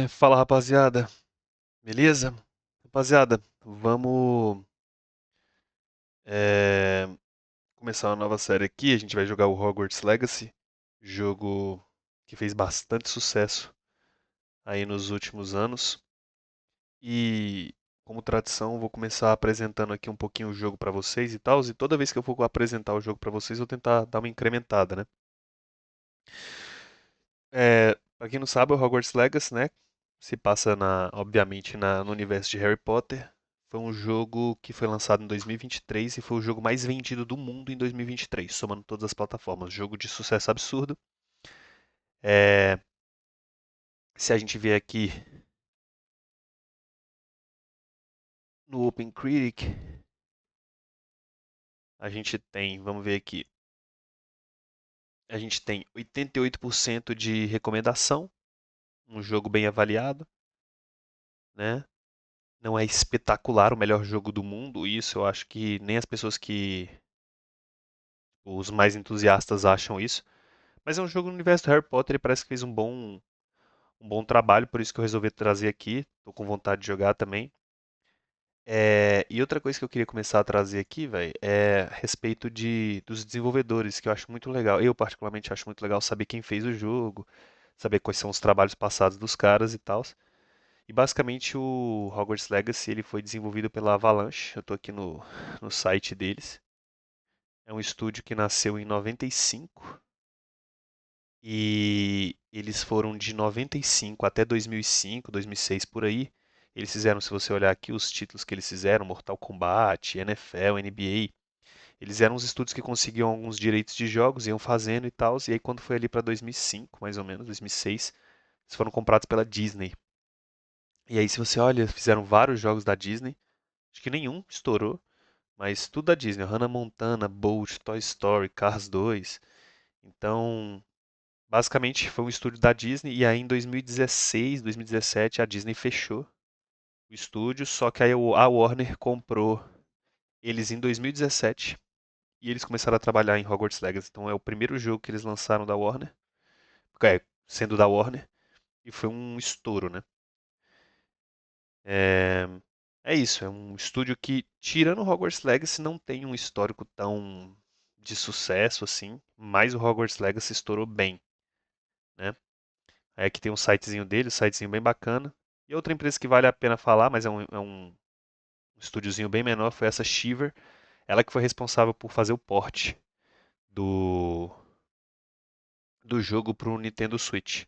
Fala rapaziada, beleza? Rapaziada, vamos é, começar uma nova série aqui. A gente vai jogar o Hogwarts Legacy, jogo que fez bastante sucesso aí nos últimos anos. E, como tradição, vou começar apresentando aqui um pouquinho o jogo pra vocês e tal. E toda vez que eu for apresentar o jogo pra vocês, eu vou tentar dar uma incrementada, né? Pra quem não sabe, o Hogwarts Legacy, né? Se passa obviamente, no universo de Harry Potter. Foi um jogo que foi lançado em 2023 e 23 e foi o jogo mais vendido do mundo em 2023, somando todas as plataformas. Jogo de sucesso absurdo. É, Se a gente vier aqui no Open Critic, a gente tem, vamos ver aqui, a gente tem 88% de recomendação, um jogo bem avaliado, né? Não é espetacular o melhor jogo do mundo, isso eu acho que nem as pessoas que os mais entusiastas acham isso. Mas é um jogo no universo do Harry Potter e parece que fez um bom trabalho, por isso que eu resolvi trazer aqui. Tô com vontade de jogar também. E outra coisa que eu queria começar a trazer aqui, velho, é a respeito dos desenvolvedores, que eu acho muito legal. Eu, particularmente, acho muito legal saber quem fez o jogo, saber quais são os trabalhos passados dos caras e tal. E basicamente o Hogwarts Legacy ele foi desenvolvido pela Avalanche. Eu tô aqui no site deles. É um estúdio que nasceu em 95 e eles foram de 95 até 2005, 2006 por aí. Eles fizeram, se você olhar aqui os títulos que eles fizeram, Mortal Kombat, NFL, NBA, eles eram os estúdios que conseguiam alguns direitos de jogos, iam fazendo e tal, e aí quando foi ali para 2005, mais ou menos, 2006, eles foram comprados pela Disney. E aí se você olha, fizeram vários jogos da Disney, acho que nenhum estourou, mas tudo da Disney, Hannah Montana, Bolt, Toy Story, Cars 2. Então, basicamente foi um estúdio da Disney e aí em 2016, 2017 a Disney fechou o estúdio, só que aí a Warner comprou eles em 2017 e eles começaram a trabalhar em Hogwarts Legacy. Então é o primeiro jogo que eles lançaram da Warner, sendo da Warner, e foi um estouro, né? É, é isso, é um estúdio que, tirando Hogwarts Legacy, não tem um histórico tão de sucesso assim, mas o Hogwarts Legacy estourou bem, né? Aí aqui tem um sitezinho dele, um sitezinho bem bacana. E outra empresa que vale a pena falar, mas é um estúdiozinho bem menor, foi essa Shiver. Ela que foi responsável por fazer o port do, do jogo para o Nintendo Switch.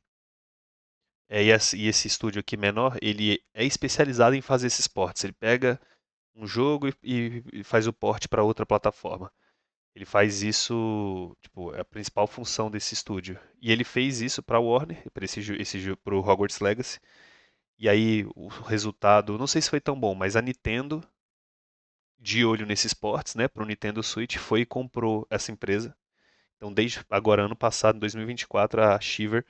E esse estúdio aqui menor, ele é especializado em fazer esses ports. Ele pega um jogo e faz o port para outra plataforma. Ele faz isso, tipo, é a principal função desse estúdio. E ele fez isso para Warner, para pro Hogwarts Legacy. E aí o resultado, não sei se foi tão bom, mas a Nintendo, de olho nesses ports, né, para o Nintendo Switch, foi e comprou essa empresa. Então, desde agora, ano passado, em 2024, a Shiver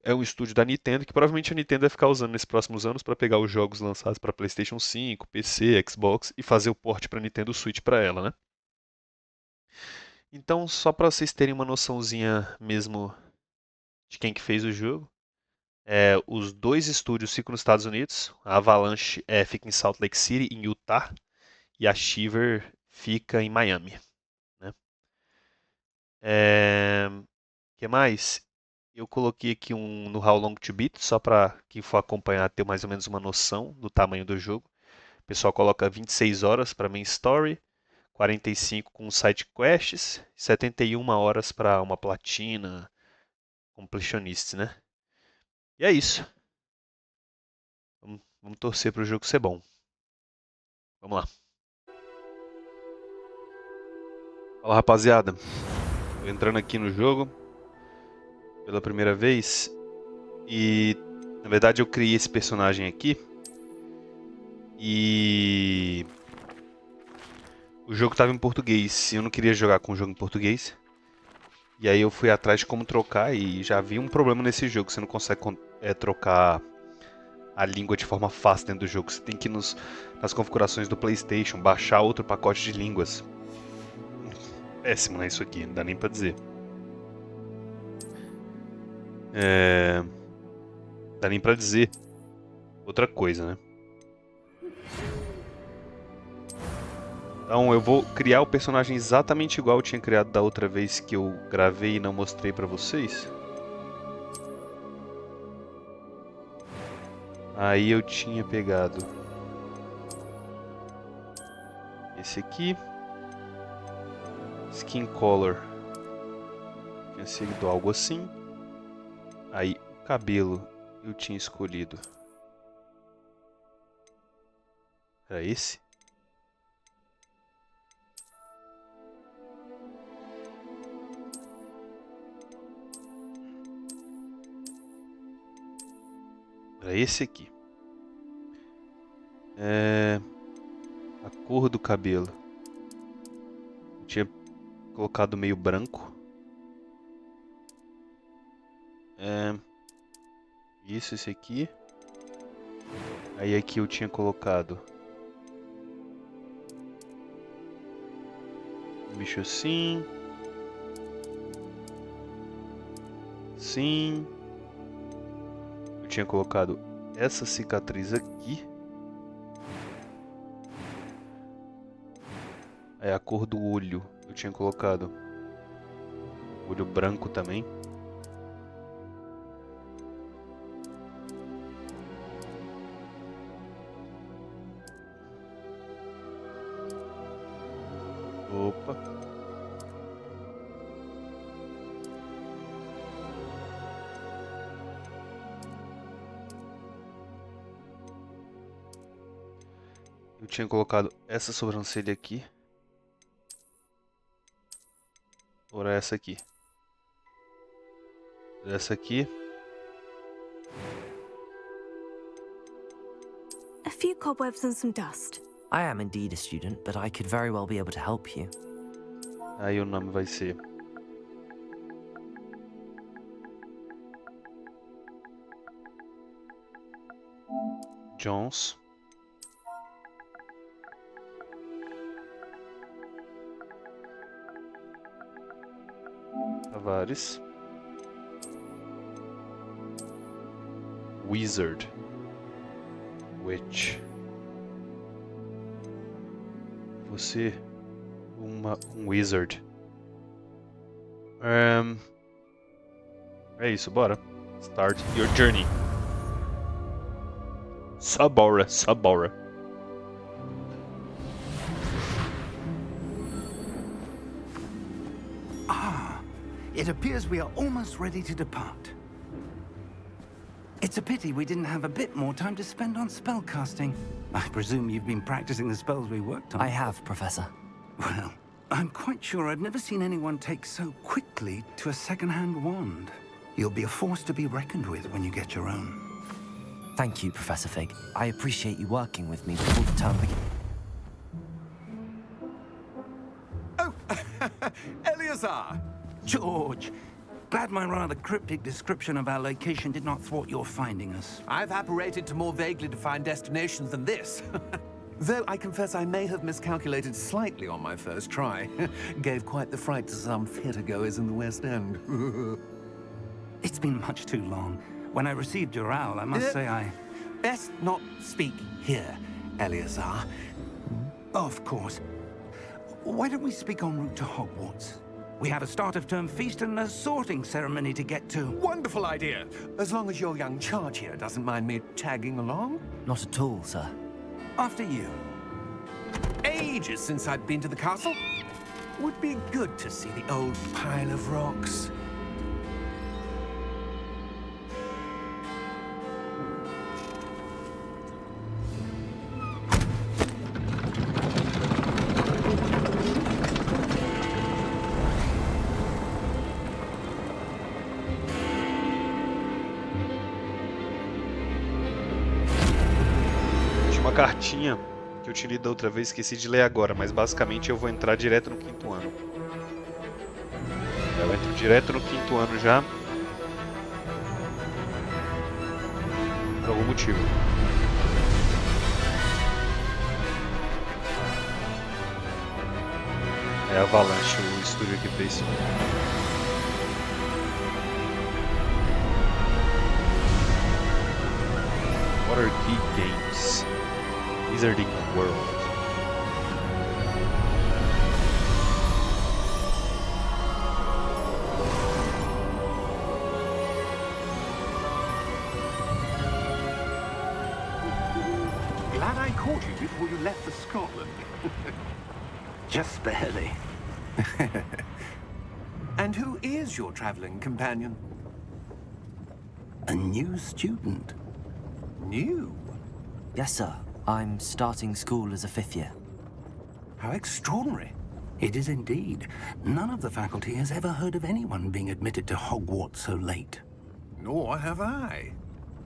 é um estúdio da Nintendo que provavelmente a Nintendo vai ficar usando nesses próximos anos para pegar os jogos lançados para PlayStation 5, PC, Xbox e fazer o port para Nintendo Switch para ela, né? Então, só para vocês terem uma noçãozinha mesmo de quem que fez o jogo, os dois estúdios ficam nos Estados Unidos. A Avalanche fica em Salt Lake City, em Utah, e a Shiver fica em Miami, né? Que mais? Eu coloquei aqui um no How Long to Beat, só para quem for acompanhar ter mais ou menos uma noção do tamanho do jogo. O pessoal coloca 26 horas para main story, 45 com side quests, 71 horas para uma platina, completionist, né? E é isso. Vamos torcer para o jogo ser bom. Vamos lá. Fala rapaziada, tô entrando aqui no jogo pela primeira vez e na verdade eu criei esse personagem aqui e o jogo estava em português e eu não queria jogar com o jogo em português. E aí eu fui atrás de como trocar e já vi um problema nesse jogo. Você não consegue trocar a língua de forma fácil dentro do jogo. Você tem que ir nas configurações do PlayStation, baixar outro pacote de línguas. Péssimo, né? Isso aqui, não dá nem pra dizer. É... dá nem pra dizer outra coisa, né? Então eu vou criar o personagem exatamente igual eu tinha criado da outra vez que eu gravei e não mostrei pra vocês. Aí eu tinha pegado esse aqui, Skin Color, tinha sido algo assim. Aí o cabelo eu tinha escolhido, era esse. Era esse aqui. A cor do cabelo eu tinha colocado meio branco. Isso, esse aqui. Aí aqui eu tinha colocado um bicho assim. Sim. Eu tinha colocado essa cicatriz aqui. Aí a cor do olho eu tinha colocado olho branco também. Opa. Eu tinha colocado essa sobrancelha aqui. Ou essa aqui. Essa aqui. A few cobwebs and some dust. I am indeed a student, but I could very well be able to help you. Aí o nome vai ser Jones. Tavares. Wizard. Witch. Você um wizard. É isso, bora. Start your journey. Sabora, Sabora. It appears we are almost ready to depart. It's a pity we didn't have a bit more time to spend on spellcasting. I presume you've been practicing the spells we worked on. I have, Professor. Well, I'm quite sure I've never seen anyone take so quickly to a second-hand wand. You'll be a force to be reckoned with when you get your own. Thank you, Professor Fig. I appreciate you working with me before the term begins. Oh, Eleazar! George! Glad my rather cryptic description of our location did not thwart your finding us. I've apparated to more vaguely defined destinations than this. Though I confess I may have miscalculated slightly on my first try. Gave quite the fright to some theatre-goers in the West End. It's been much too long. When I received your owl, I must say I... Best not speak here, Eleazar. Of course. Why don't we speak en route to Hogwarts? We have a start-of-term feast and a sorting ceremony to get to. Wonderful idea. As long as your young charge here doesn't mind me tagging along. Not at all, sir. After you. Ages since I'd been to the castle. Would be good to see the old pile of rocks. Cartinha que eu te li da outra vez, esqueci de ler agora, mas basicamente eu vou entrar direto no 5º ano. Eu entro direto no 5º ano já. Por algum motivo. É Avalanche, o estúdio que fez. What are geek games? Wizarding World. Glad I caught you before you left for Scotland. Just barely. And who is your traveling companion? A new student. New? Yes, sir. I'm starting school as a 5th year. How extraordinary. It is indeed. None of the faculty has ever heard of anyone being admitted to Hogwarts so late. Nor have I.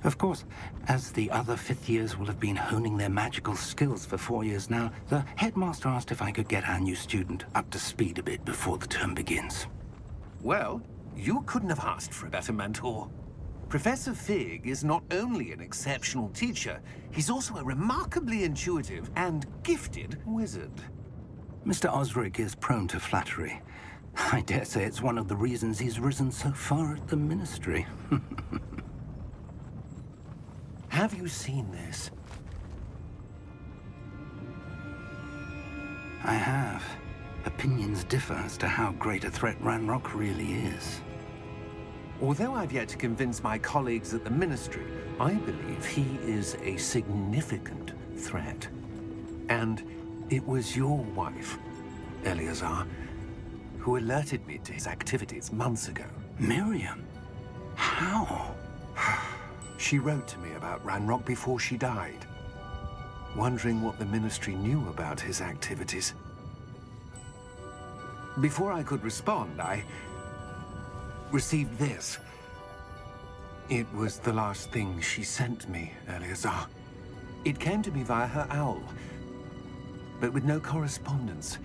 Of course, as the other 5th years will have been honing their magical skills for 4 years now, the headmaster asked if I could get our new student up to speed a bit before the term begins. Well, you couldn't have asked for a better mentor. Professor Fig is not only an exceptional teacher, he's also a remarkably intuitive and gifted wizard. Mr. Osric is prone to flattery. I dare say it's one of the reasons he's risen so far at the Ministry. Have you seen this? I have. Opinions differ as to how great a threat Ranrock really is. Although I've yet to convince my colleagues at the Ministry, I believe he is a significant threat. And it was your wife, Eleazar, who alerted me to his activities months ago. Miriam? How? She wrote to me about Ranrock before she died, wondering what the Ministry knew about his activities. Before I could respond, I received this. It was the last thing she sent me, Eleazar. It came to me via her owl, but with no correspondence.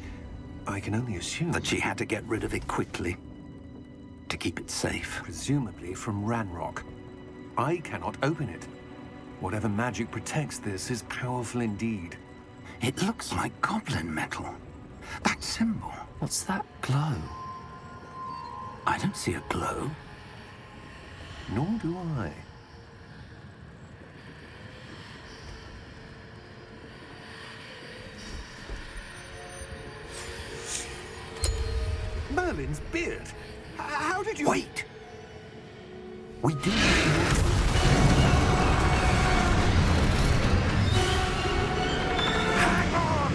I can only assume That she had to get rid of it quickly. To keep it safe. presumably from Ranrock. I cannot open it. Whatever magic protects this is powerful indeed. It looks like goblin metal. That symbol. What's that glow? I don't see a glow. Nor do I. Merlin's beard. How did you... Wait! We do. Hang on!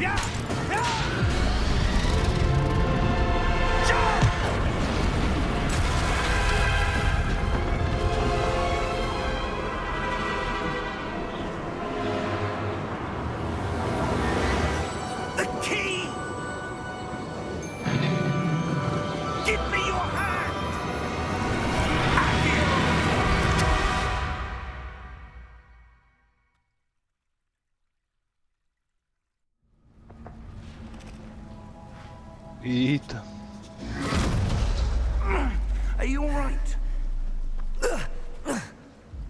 Yeah! Yeah! Jump! The key! Give me your hand! Eita. Are you all right?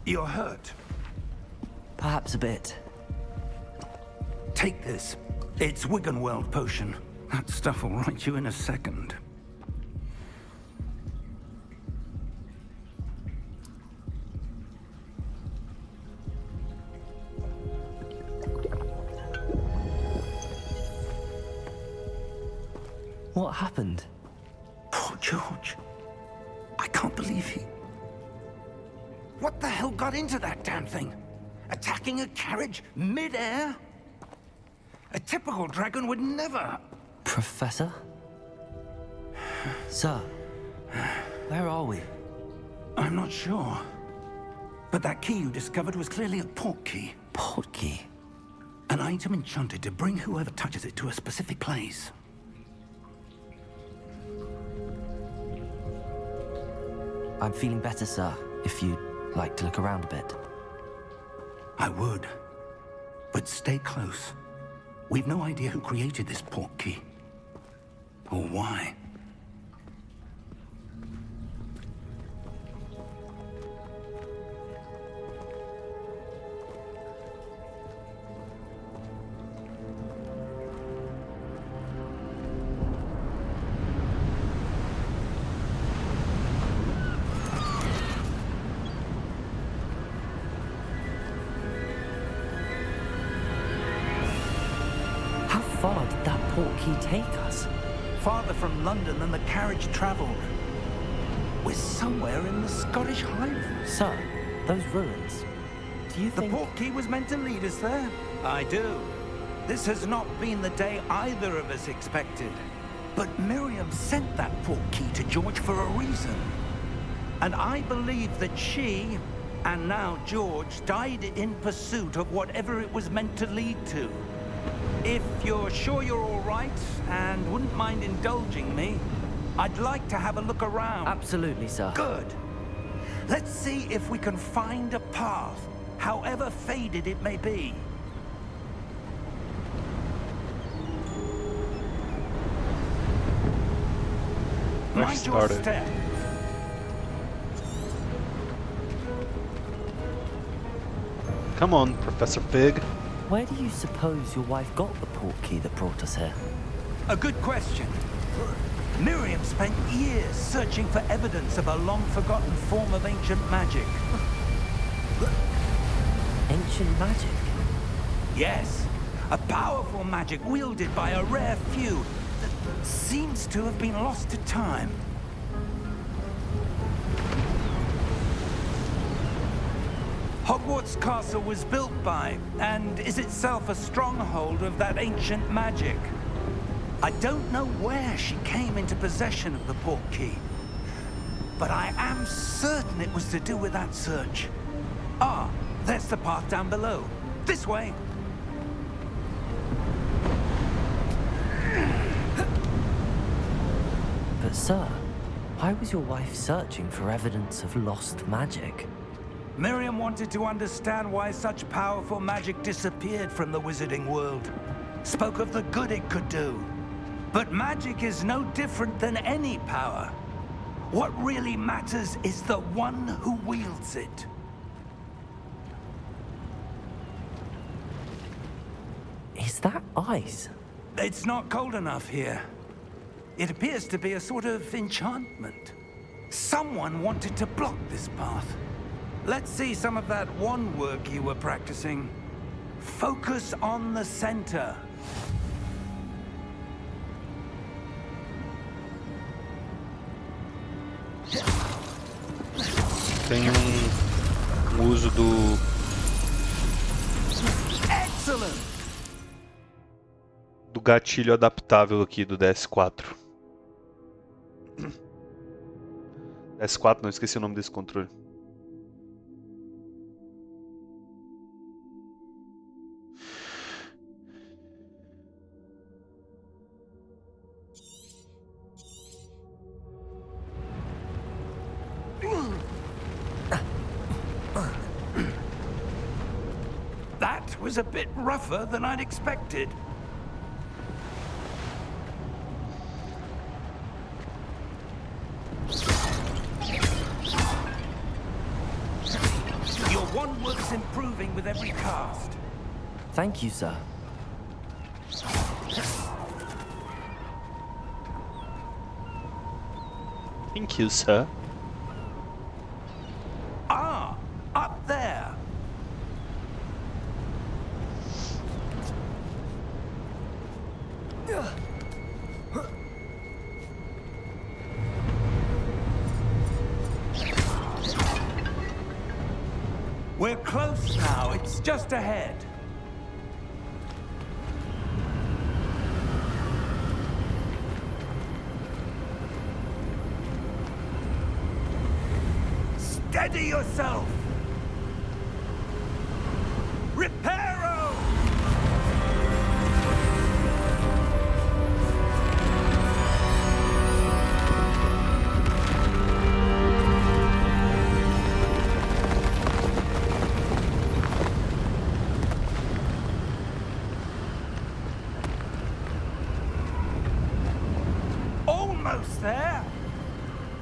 You're hurt. Perhaps a bit. Take this. It's Wiggenweld potion. That stuff will right you in a second. What happened? Poor George. I can't believe he... What the hell got into that damn thing? Attacking a carriage mid-air? A typical dragon would never... Professor? Sir, where are we? I'm not sure. But that key you discovered was clearly a port key. Port key. An item enchanted to bring whoever touches it to a specific place. I'm feeling better, sir, if you'd like to look around a bit. I would. But stay close. We've no idea who created this port key. Or why. he take us? Farther from London than the carriage travelled. We're somewhere in the Scottish Highlands. Sir, those ruins. Do you The think... portkey was meant to lead us there? I do. This has not been the day either of us expected. But Miriam sent that portkey to George for a reason. And I believe that she, and now George, died in pursuit of whatever it was meant to lead to. If you're sure you're all right, and wouldn't mind indulging me, I'd like to have a look around. Absolutely, sir. Good. Let's see if we can find a path, however faded it may be. Mind your started. step. Come on, Professor Fig. Where do you suppose your wife got the portkey that brought us here? A good question. Miriam spent years searching for evidence of a long-forgotten form of ancient magic. Ancient magic? Yes, a powerful magic wielded by a rare few that seems to have been lost to time. Hogwarts Castle was built by, and is itself a stronghold of that ancient magic. I don't know where she came into possession of the portkey, but I am certain it was to do with that search. Ah, there's the path down below. This way. But sir, why was your wife searching for evidence of lost magic? Miriam wanted to understand why such powerful magic disappeared from the wizarding world. Spoke of the good it could do. But magic is no different than any power. What really matters is the one who wields it. Is that ice? It's not cold enough here. It appears to be a sort of enchantment. Someone wanted to block this path. Let's see some of that wand work you were practicing. Focus on the center. Tem uso do Excellent! gatilho adaptável aqui do DS4. DS4 não, esqueci o nome desse controle. That was a bit rougher than I'd expected. Your wand work's improving with every cast. Thank you, sir. Thank you, sir. Ah, up there. We're close now. It's just ahead. Steady yourself. Reparo! Almost there.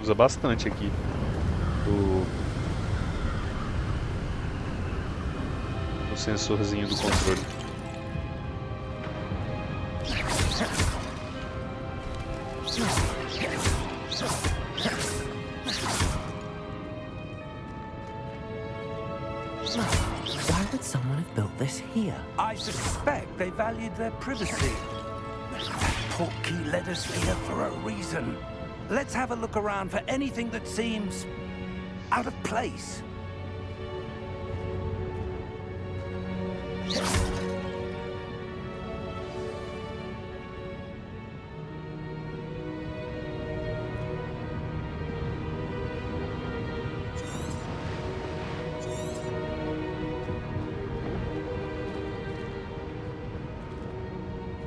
Usa bastante aqui o sensorzinho do controle. Why would someone have built this here? I suspect they valued their privacy. portkey led us here for a reason. Let's have a look around for anything that seems out of place.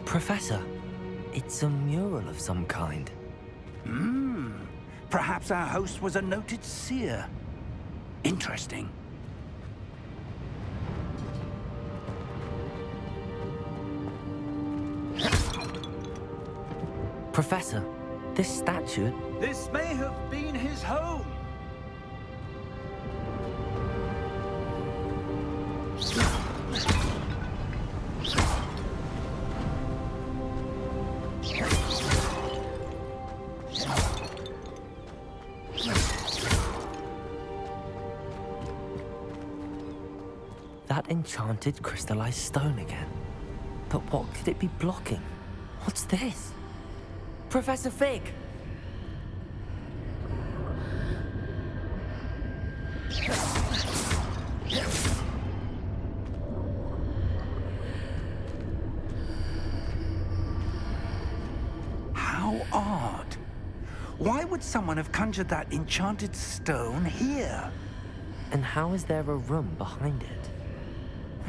Professor, it's a mural of some kind. Perhaps our host was a noted seer. Interesting. Professor, this statue... This may have been his home. That enchanted crystallized stone again. But what could it be blocking? What's this? Professor Fig! How odd. Why would someone have conjured that enchanted stone here? And how is there a room behind it?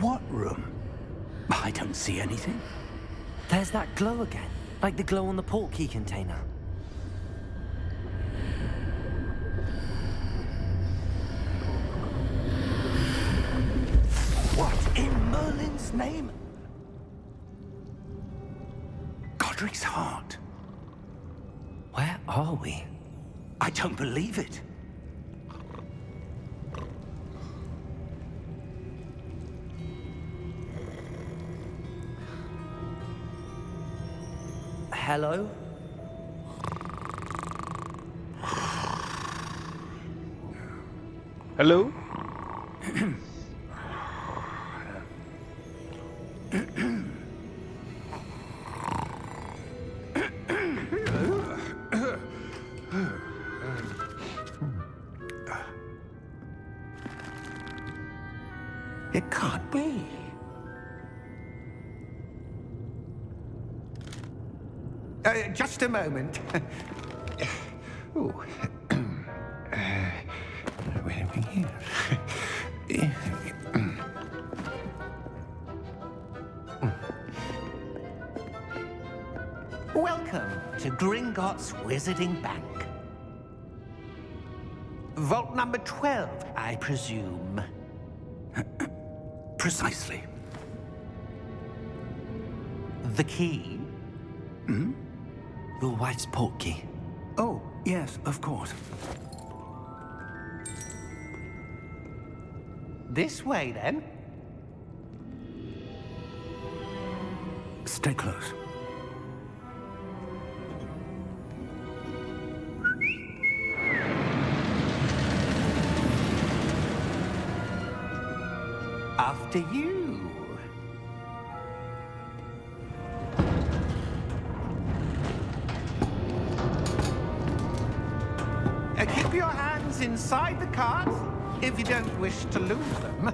What room? I don't see anything. There's that glow again, like the glow on the portkey container. What in Merlin's name? Godric's heart. Where are we? I don't believe it. Hello? Hello? It can't be. Just a moment. Ooh. Where are we here? Welcome to Gringotts Wizarding Bank. Vault number 12, I presume. Precisely. The key? Your wife's portkey. Oh, yes, of course. This way, then. Stay close. After you. Keep your hands inside the cart if you don't wish to lose them.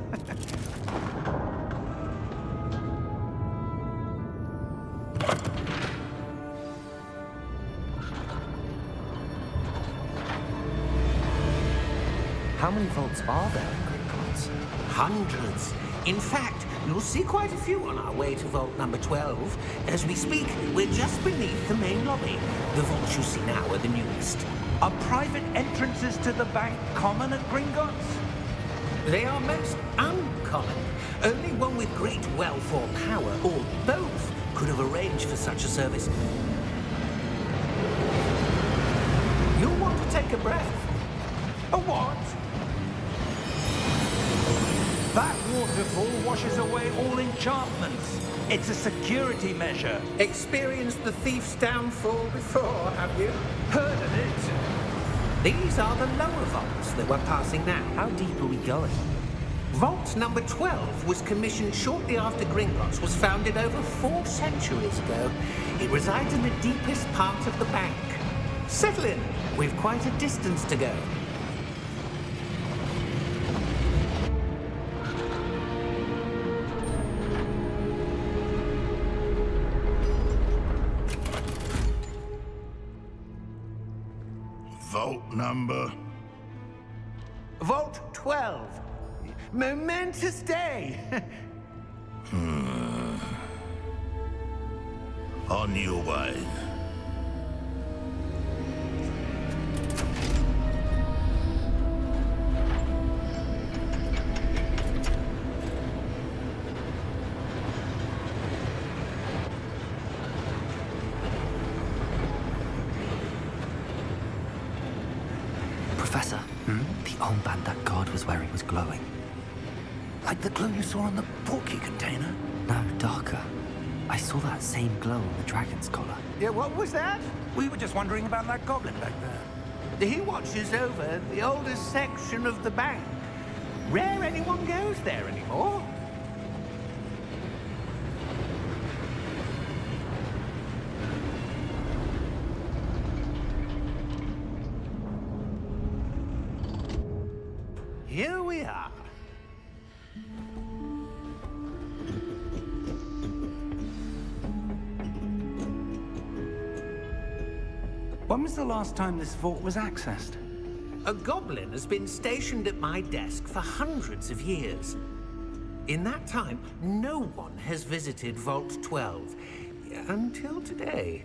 How many vaults are there in Gringotts? Hundreds. In fact, you'll see quite a few on our way to vault number 12. As we speak, we're just beneath the main lobby. The vaults you see now are the newest. Are private entrances to the bank common at Gringotts? They are most uncommon. Only one with great wealth or power, or both, could have arranged for such a service. You'll want to take a breath. A what? That waterfall washes away all enchantments. It's a security measure. Experienced the thief's downfall before, have you? Heard of it? These are the lower vaults that we're passing now. How deep are we going? Vault number 12 was commissioned shortly after Gringotts was founded over 4 centuries ago. It resides in the deepest part of the bank. Settle in. We've quite a distance to go. Vault number? Vault 12. Momentous day. On your way. Professor, the armband that guard was wearing was glowing. Like the glow you saw on the portkey container? No, darker. I saw that same glow on the dragon's collar. Yeah, what was that? We were just wondering about that goblin back there. He watches over the oldest section of the bank. Rare anyone goes there anymore. Here we are. When was the last time this vault was accessed? A goblin has been stationed at my desk for hundreds of years. In that time, no one has visited Vault 12 until today.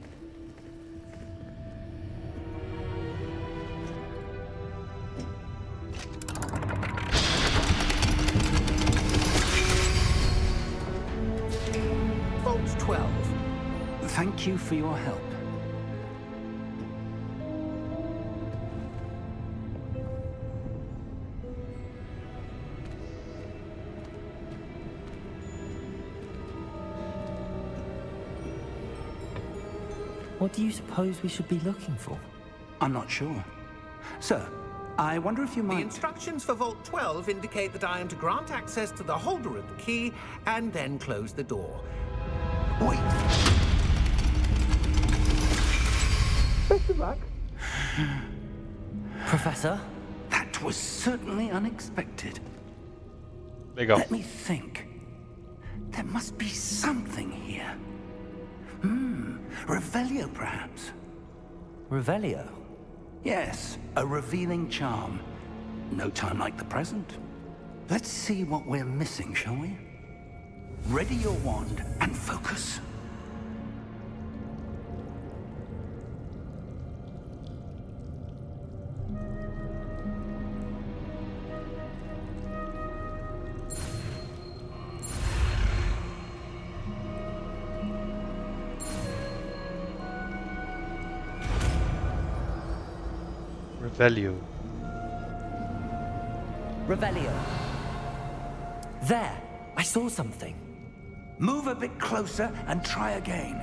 Vault 12. Thank you for your help. What do you suppose we should be looking for? I'm not sure. Sir, I wonder if you The might... instructions for Vault 12 indicate that I am to grant access to the holder of the key and then close the door. Wait! Best of luck. Professor? That was certainly unexpected. Legal. Let me think. There must be something here. Revelio, perhaps? Revelio? Yes, a revealing charm. No time like the present. Let's see what we're missing, shall we? Ready your wand and focus. Revelio. Revelio. There! I saw something. Move a bit closer and try again.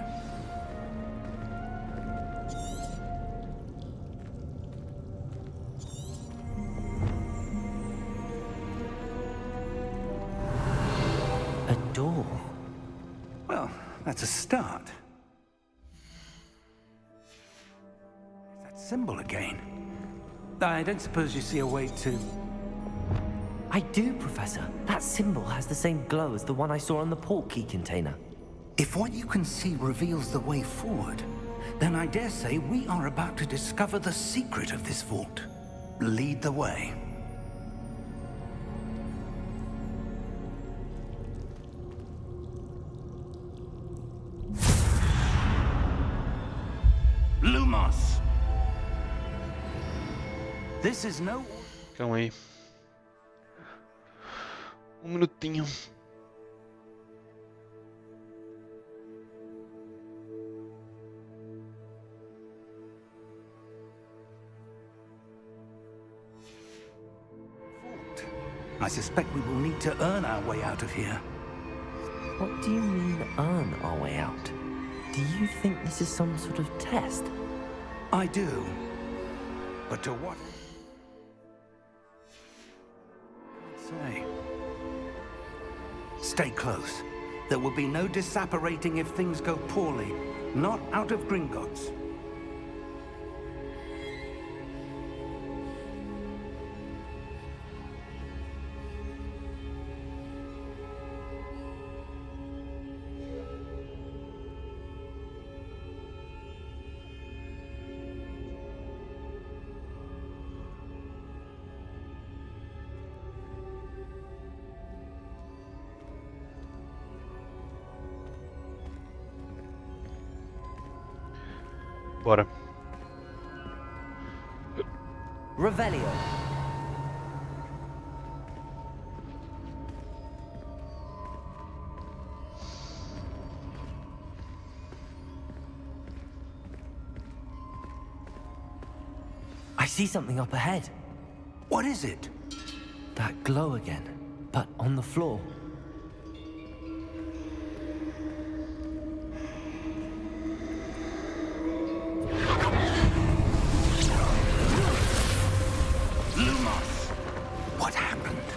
A door. Well, that's a start. That symbol again. I don't suppose you see a way to... I do, Professor. That symbol has the same glow as the one I saw on the portkey container. If what you can see reveals the way forward, then I dare say we are about to discover the secret of this vault. Lead the way. Lumos! This is no... Calma aí. Minutinho. I suspect we will need to earn our way out of here. What do you mean, earn our way out? Do you think this is some sort of test? I do. But to what? Can't say. Stay close. There will be no disapparating if things go poorly. Not out of Gringotts. Bora. Revelio. I see something up ahead. What is it? That glow again, but on the floor. What happened?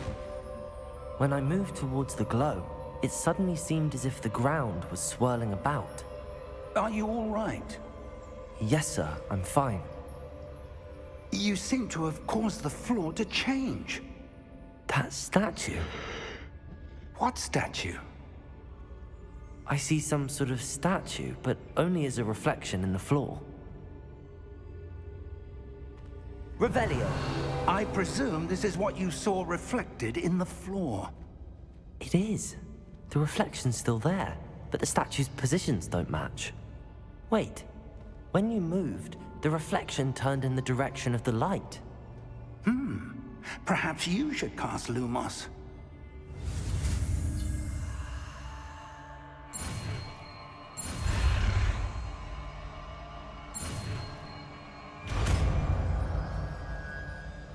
When I moved towards the glow, it suddenly seemed as if the ground was swirling about. Are you all right? Yes, sir, I'm fine. You seem to have caused the floor to change. That statue. What statue? I see some sort of statue, but only as a reflection in the floor. Revelio. I presume this is what you saw reflected in the floor. It is. The reflection's still there, but the statue's positions don't match. Wait. When you moved, the reflection turned in the direction of the light. Perhaps you should cast Lumos.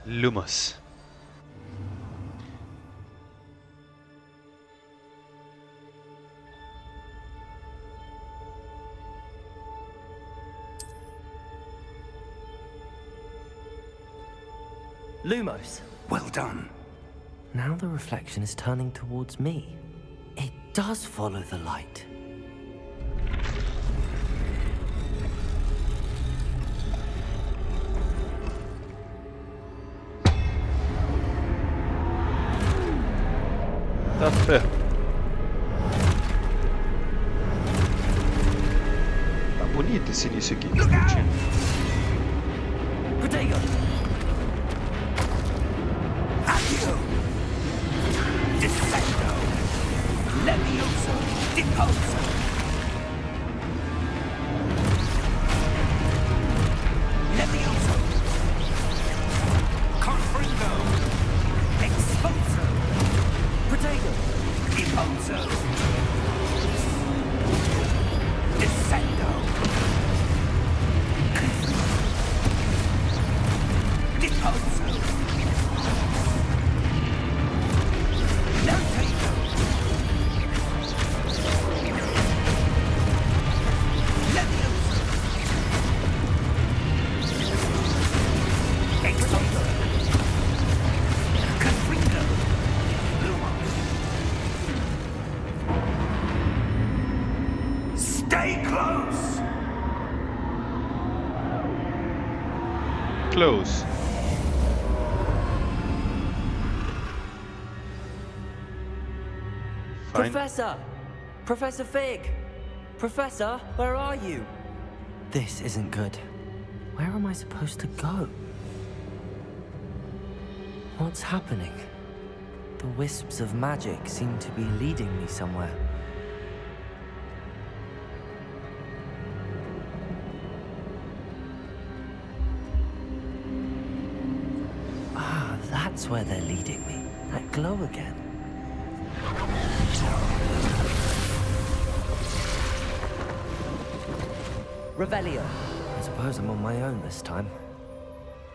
Lumos. Lumos. Well done. Now the reflection is turning towards me. It does follow the light. Tá ferro. Tá bonito esse início aqui. Curtindo. Protego! Accio! Defendo! Levioso! Deposo! Levioso! Confringo! Exposo! Protego! Deposo! Descendo! Deposo! Levioso! Levioso! Exposo! Confringo! Lumos! Stay close! Close. Fine. Professor! Professor Fig! Professor, where are you? This isn't good. Where am I supposed to go? What's happening? The wisps of magic seem to be leading me somewhere. Ah, that's where they're leading me. That glow again. Revelio. I suppose I'm on my own this time.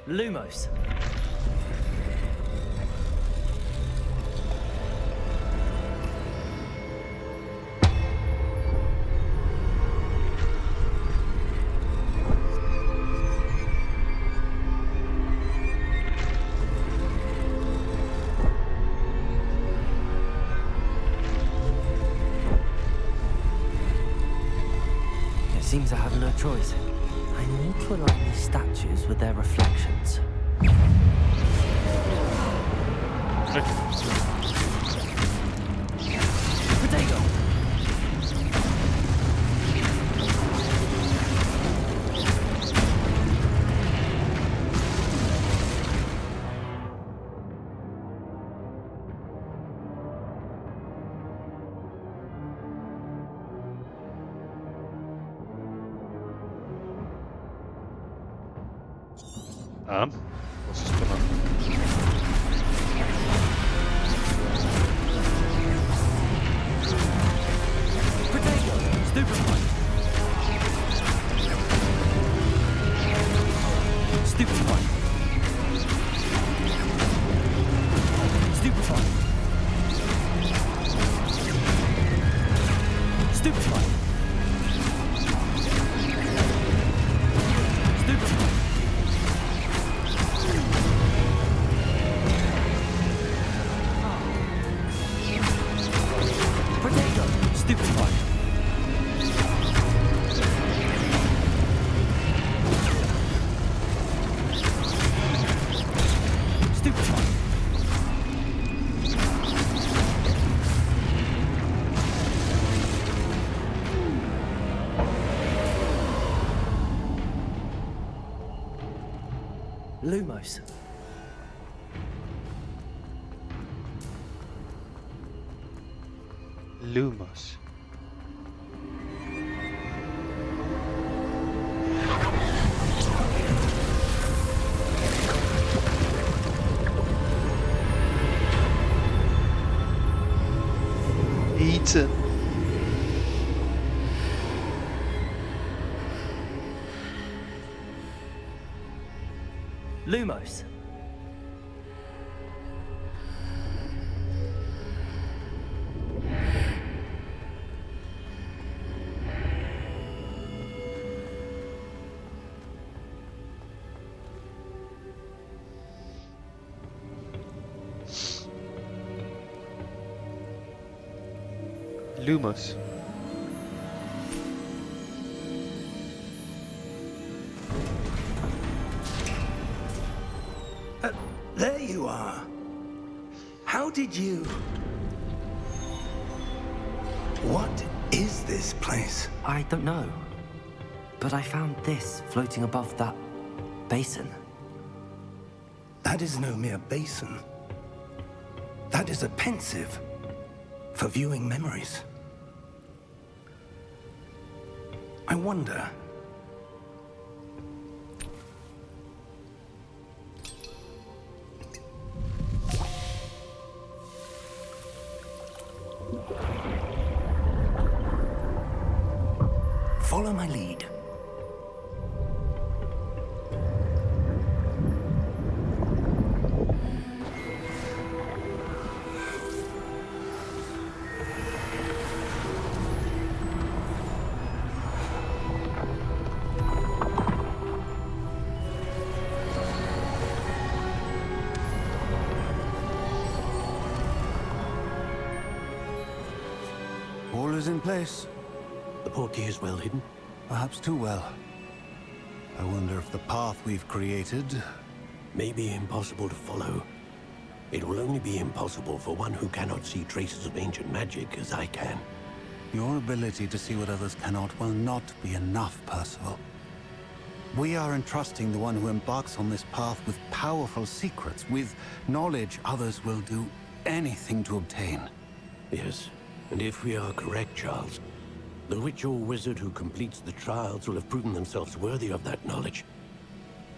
Lumos. I have no choice. I need to align these statues with their reflections. Potato! Tá. Posso spawnar. Potato! Stupefy! Stupefy! Stupefy! Stupefy! Stupefy! Potato! Stupefy! Stupefy! Lumos. Lumos. Eita. Lumos. Lumos. There you are. How did you... What is this place? I don't know. But I found this floating above that basin. That is no mere basin. That is a pensive for viewing memories. I wonder... Follow my lead. All is in place. The portkey is well hidden. Perhaps too well. I wonder if the path we've created... May be impossible to follow. It will only be impossible for one who cannot see traces of ancient magic as I can. Your ability to see what others cannot will not be enough, Percival. We are entrusting the one who embarks on this path with powerful secrets, with knowledge others will do anything to obtain. Yes, and if we are correct, Charles, the witch or wizard who completes the trials will have proven themselves worthy of that knowledge,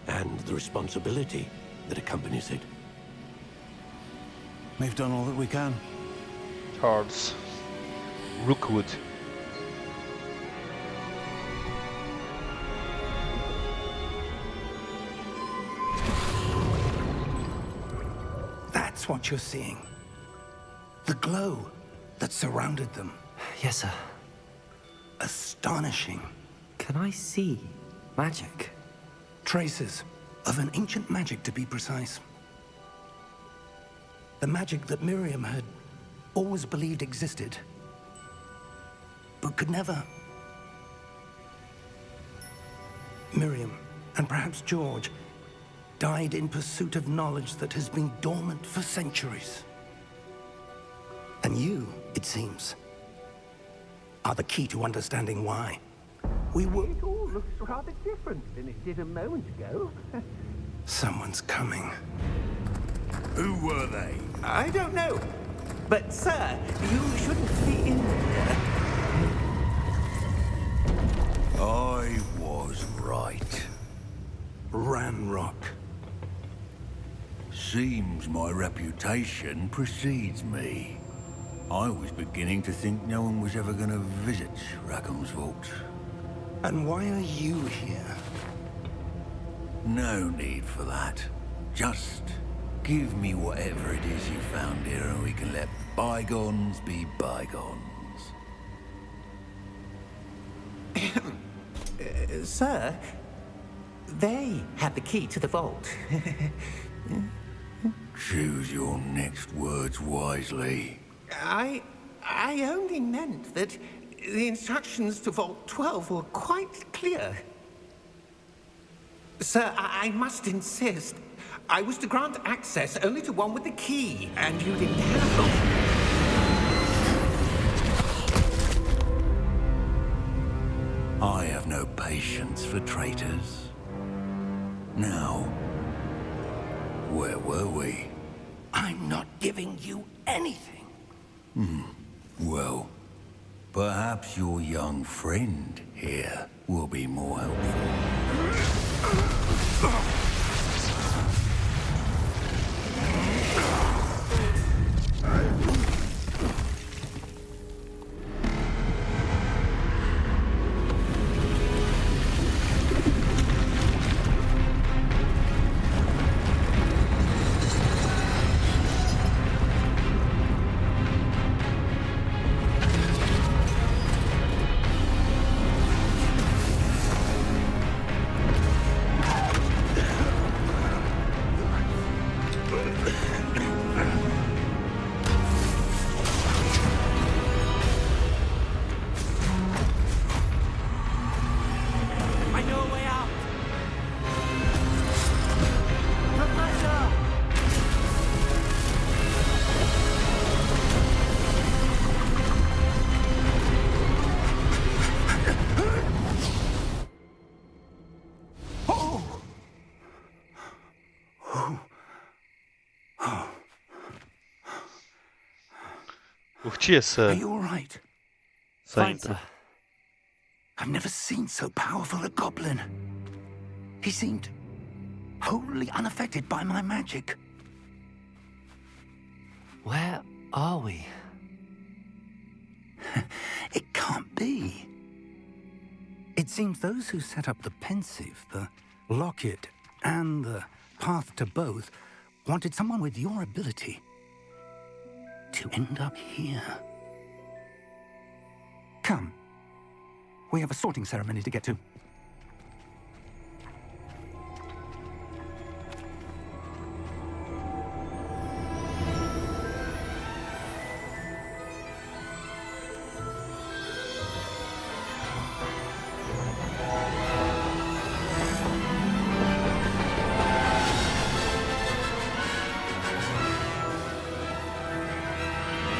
and the responsibility that accompanies it. We've done all that we can. Charles. Rookwood. That's what you're seeing. The glow that surrounded them. Yes, sir. Astonishing. Can I see magic? Traces of an ancient magic, to be precise. The magic that Miriam had always believed existed, but could never Miriam, and perhaps George, died in pursuit of knowledge that has been dormant for centuries. And you, it seems, are the key to understanding why. We were... It all looks rather different than it did a moment ago. Someone's coming. Who were they? I don't know. But, sir, you shouldn't be in here. I was right. Ranrock. Seems my reputation precedes me. I was beginning to think no one was ever going to visit Rackham's vault. And why are you here? No need for that. Just give me whatever it is you found here and we can let bygones be bygones. Sir, they had the key to the vault. Choose your next words wisely. I only meant that the instructions to Vault 12 were quite clear. Sir, I must insist. I was to grant access only to one with the key, and you didn't have them. I have no patience for traitors. Now, where were we? I'm not giving you anything. Well, perhaps your young friend here will be more helpful. Curti essa, Are you all right? essa intro. I've never seen so powerful a goblin. He seemed wholly unaffected by my magic. Where are we? It can't be. It seems those who set up the pensive, the locket, and the path to both wanted someone with your ability to end up here. Come. We have a sorting ceremony to get to.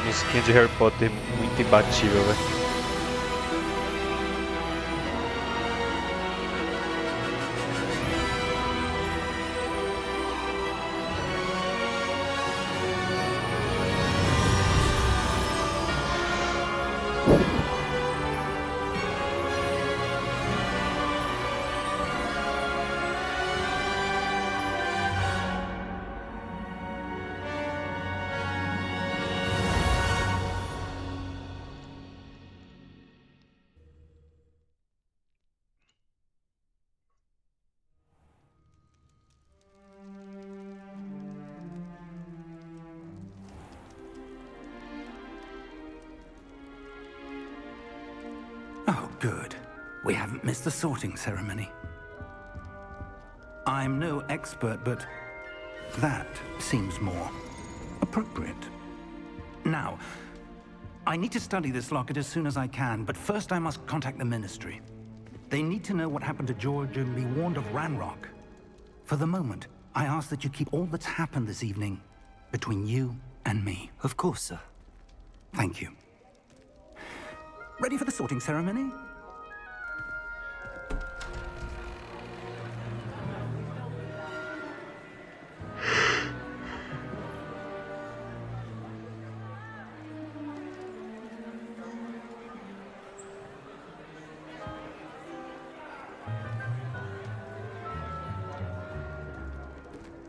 Musiquinha de Harry Potter muito imbatível, velho. Oh, good. We haven't missed the sorting ceremony. I'm no expert, but that seems more appropriate. Now, I need to study this locket as soon as I can, but first I must contact the Ministry. They need to know what happened to George and be warned of Ranrock. For the moment, I ask that you keep all that's happened this evening between you and me. Of course, sir. Thank you. Ready for the sorting ceremony?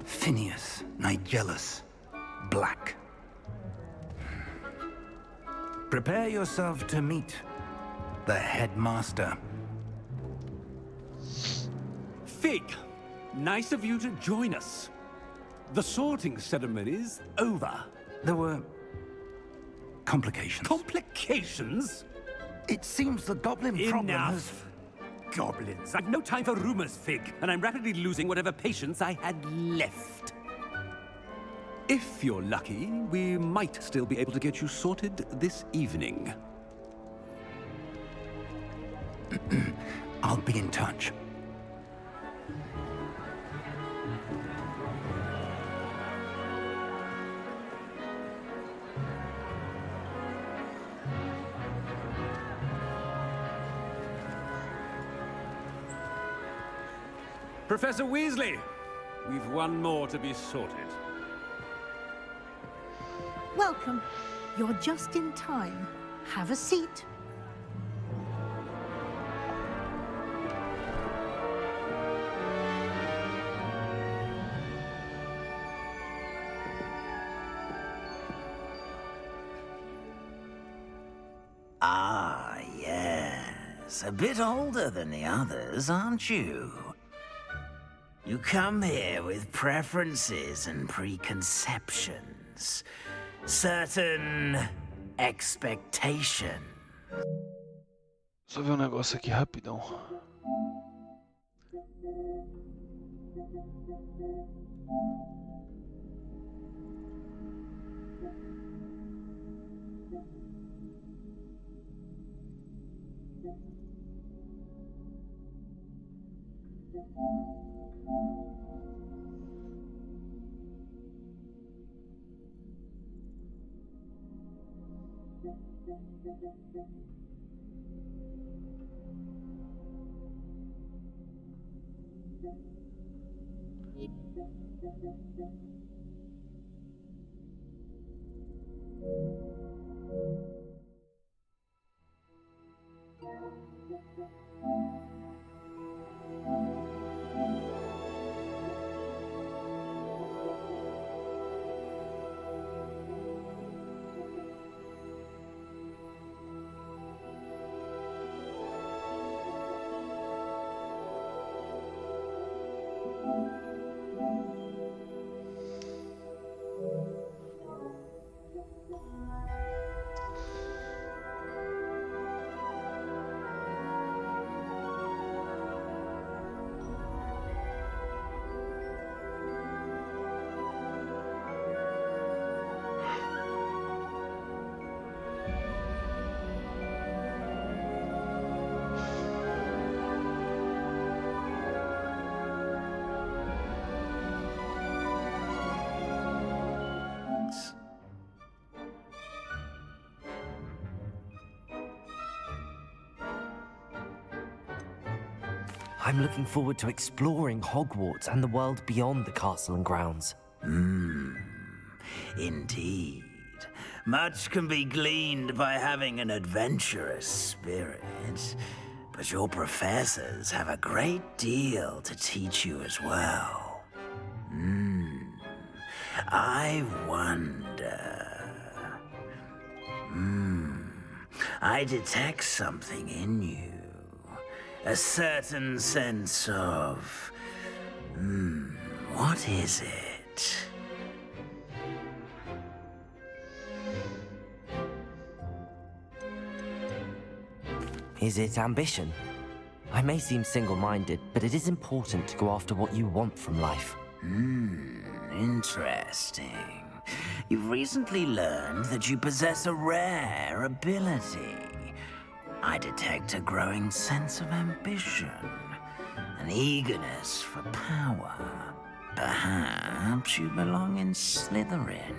Phineas, Nigellus, Black. Prepare yourself to meet the headmaster. Fig, nice of you to join us. The sorting ceremony's over. There were complications. Complications? It seems the goblin problem has... Enough. Goblins. I've no time for rumors, Fig, and I'm rapidly losing whatever patience I had left. If you're lucky, we might still be able to get you sorted this evening. I'll be in touch. Professor Weasley, we've one more to be sorted. Welcome. You're just in time. Have a seat. Ah, yes. A bit older than the others, aren't you? You come here with preferences and preconceptions. Certain expectation. Só ver um negócio aqui rapidão. I'm looking forward to exploring Hogwarts and the world beyond the castle and grounds. Indeed. Much can be gleaned by having an adventurous spirit. But your professors have a great deal to teach you as well. I wonder... I detect something in you. A certain sense of... what is it? Is it ambition? I may seem single-minded, but it is important to go after what you want from life. Interesting. You've recently learned that you possess a rare ability. I detect a growing sense of ambition, an eagerness for power. Perhaps you belong in Slytherin.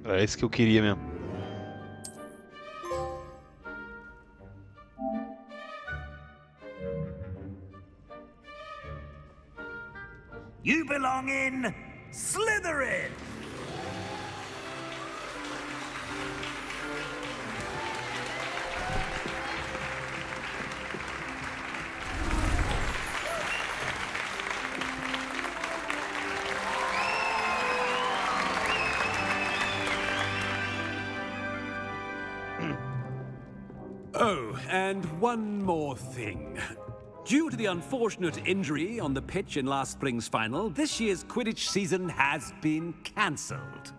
Era isso que eu queria mesmo. You belong in Slytherin! Oh, and one more thing. Due to the unfortunate injury on the pitch in last spring's final, this year's Quidditch season has been cancelled.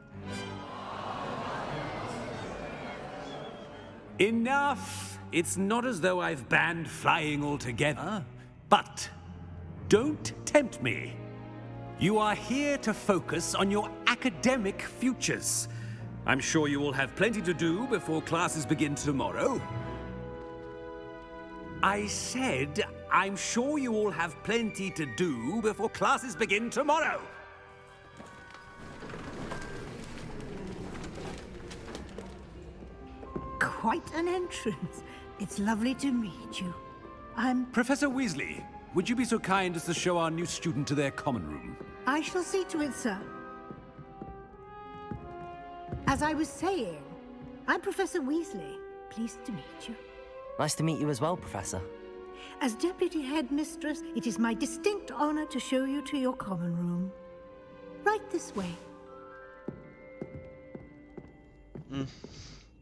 Enough! It's not as though I've banned flying altogether, but don't tempt me. You are here to focus on your academic futures. I'm sure you will have plenty to do before classes begin tomorrow. I said, I'm sure you all have plenty to do before classes begin tomorrow. Quite an entrance. It's lovely to meet you. Professor Weasley, would you be so kind as to show our new student to their common room? I shall see to it, sir. As I was saying, I'm Professor Weasley. Pleased to meet you. Nice to meet you as well, Professor. As Deputy Headmistress, it is my distinct honor to show you to your common room. Right this way.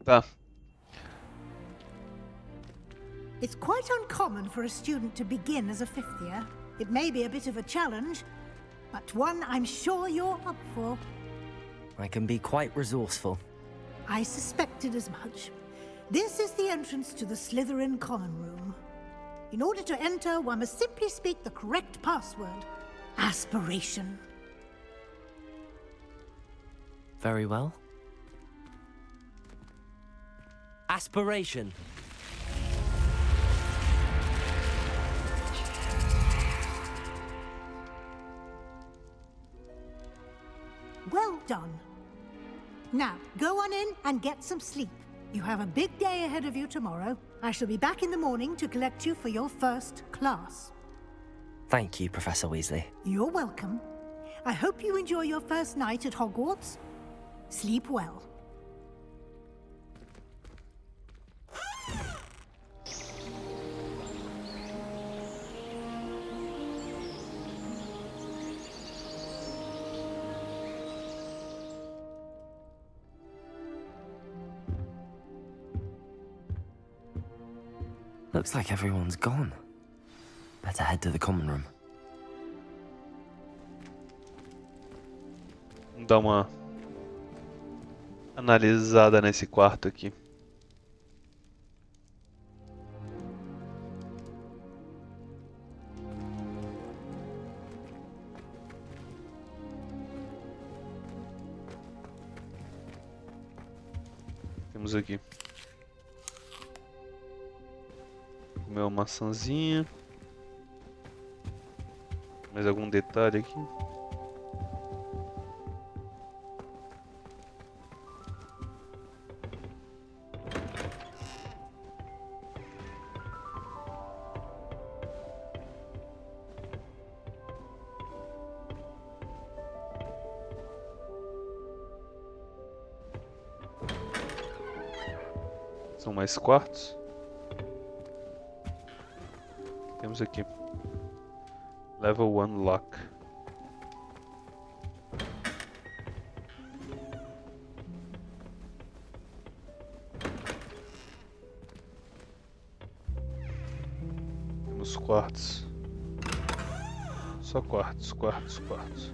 Tá. It's quite uncommon for a student to begin as a fifth year. It may be a bit of a challenge, but one I'm sure you're up for. I can be quite resourceful. I suspected as much. This is the entrance to the Slytherin common room. In order to enter, one must simply speak the correct password. Aspiration. Very well. Aspiration. Well done. Now, go on in and get some sleep. You have a big day ahead of you tomorrow. I shall be back in the morning to collect you for your first class. Thank you, Professor Weasley. You're welcome. I hope you enjoy your first night at Hogwarts. Sleep well. Looks like everyone's gone. Better head to the common room. Vamos dar uma analisada nesse quarto aqui. Temos aqui. Comer uma maçãzinha. Mais algum detalhe aqui? São mais quartos. Temos aqui Level 1 Lock. Temos quartos. Só quartos, quartos, quartos.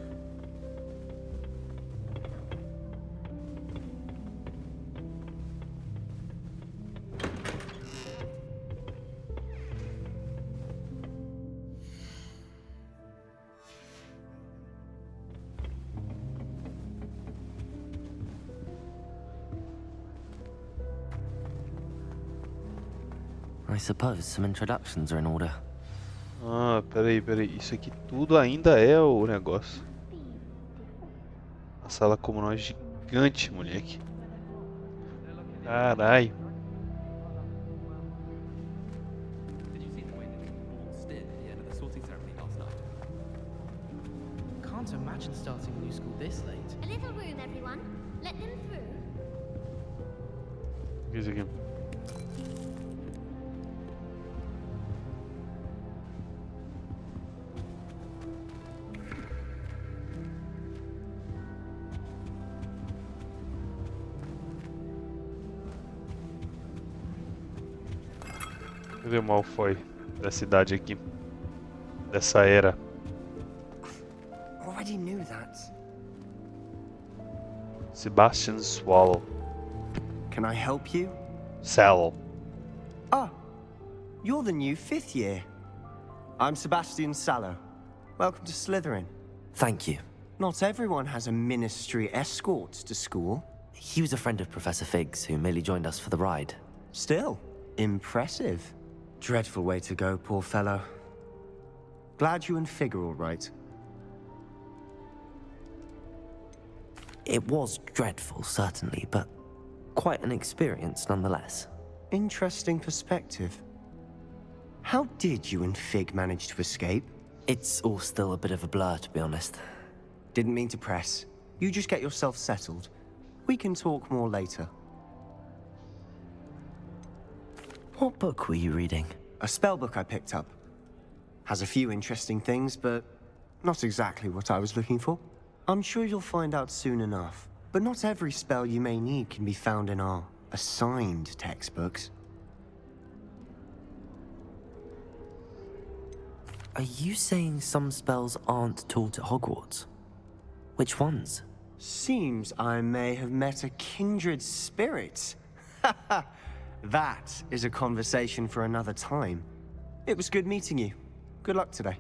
I suppose some introductions are in order. Ah, peraí. Isso aqui tudo ainda é o negócio. A sala comunal é gigante, moleque. Carai. Did you see the way that people stood at the end of the sorting ceremony last night? Can't imagine starting a new school this late. A little room, everyone. Let them through. O que é isso aqui? Deixa eu ver o Malfoy da cidade aqui. Dessa era. Already knew that. Sebastian Swallow. Can I help you? Sallow. Ah, you're the new 5th year. I'm Sebastian Sallow. Welcome to Slytherin. Thank you. Not everyone has a ministry escort to school. He was a friend of Professor Fig's who merely joined us for the ride. Still, impressive. Dreadful way to go, poor fellow. Glad you and Fig are all right. It was dreadful, certainly, but quite an experience nonetheless. Interesting perspective. How did you and Fig manage to escape? It's all still a bit of a blur, to be honest. Didn't mean to press. You just get yourself settled. We can talk more later. What book were you reading? A spell book I picked up. Has a few interesting things, but not exactly what I was looking for. I'm sure you'll find out soon enough. But not every spell you may need can be found in our assigned textbooks. Are you saying some spells aren't taught at Hogwarts? Which ones? Seems I may have met a kindred spirit. That is a conversation for another time. It was good meeting you. Good luck today.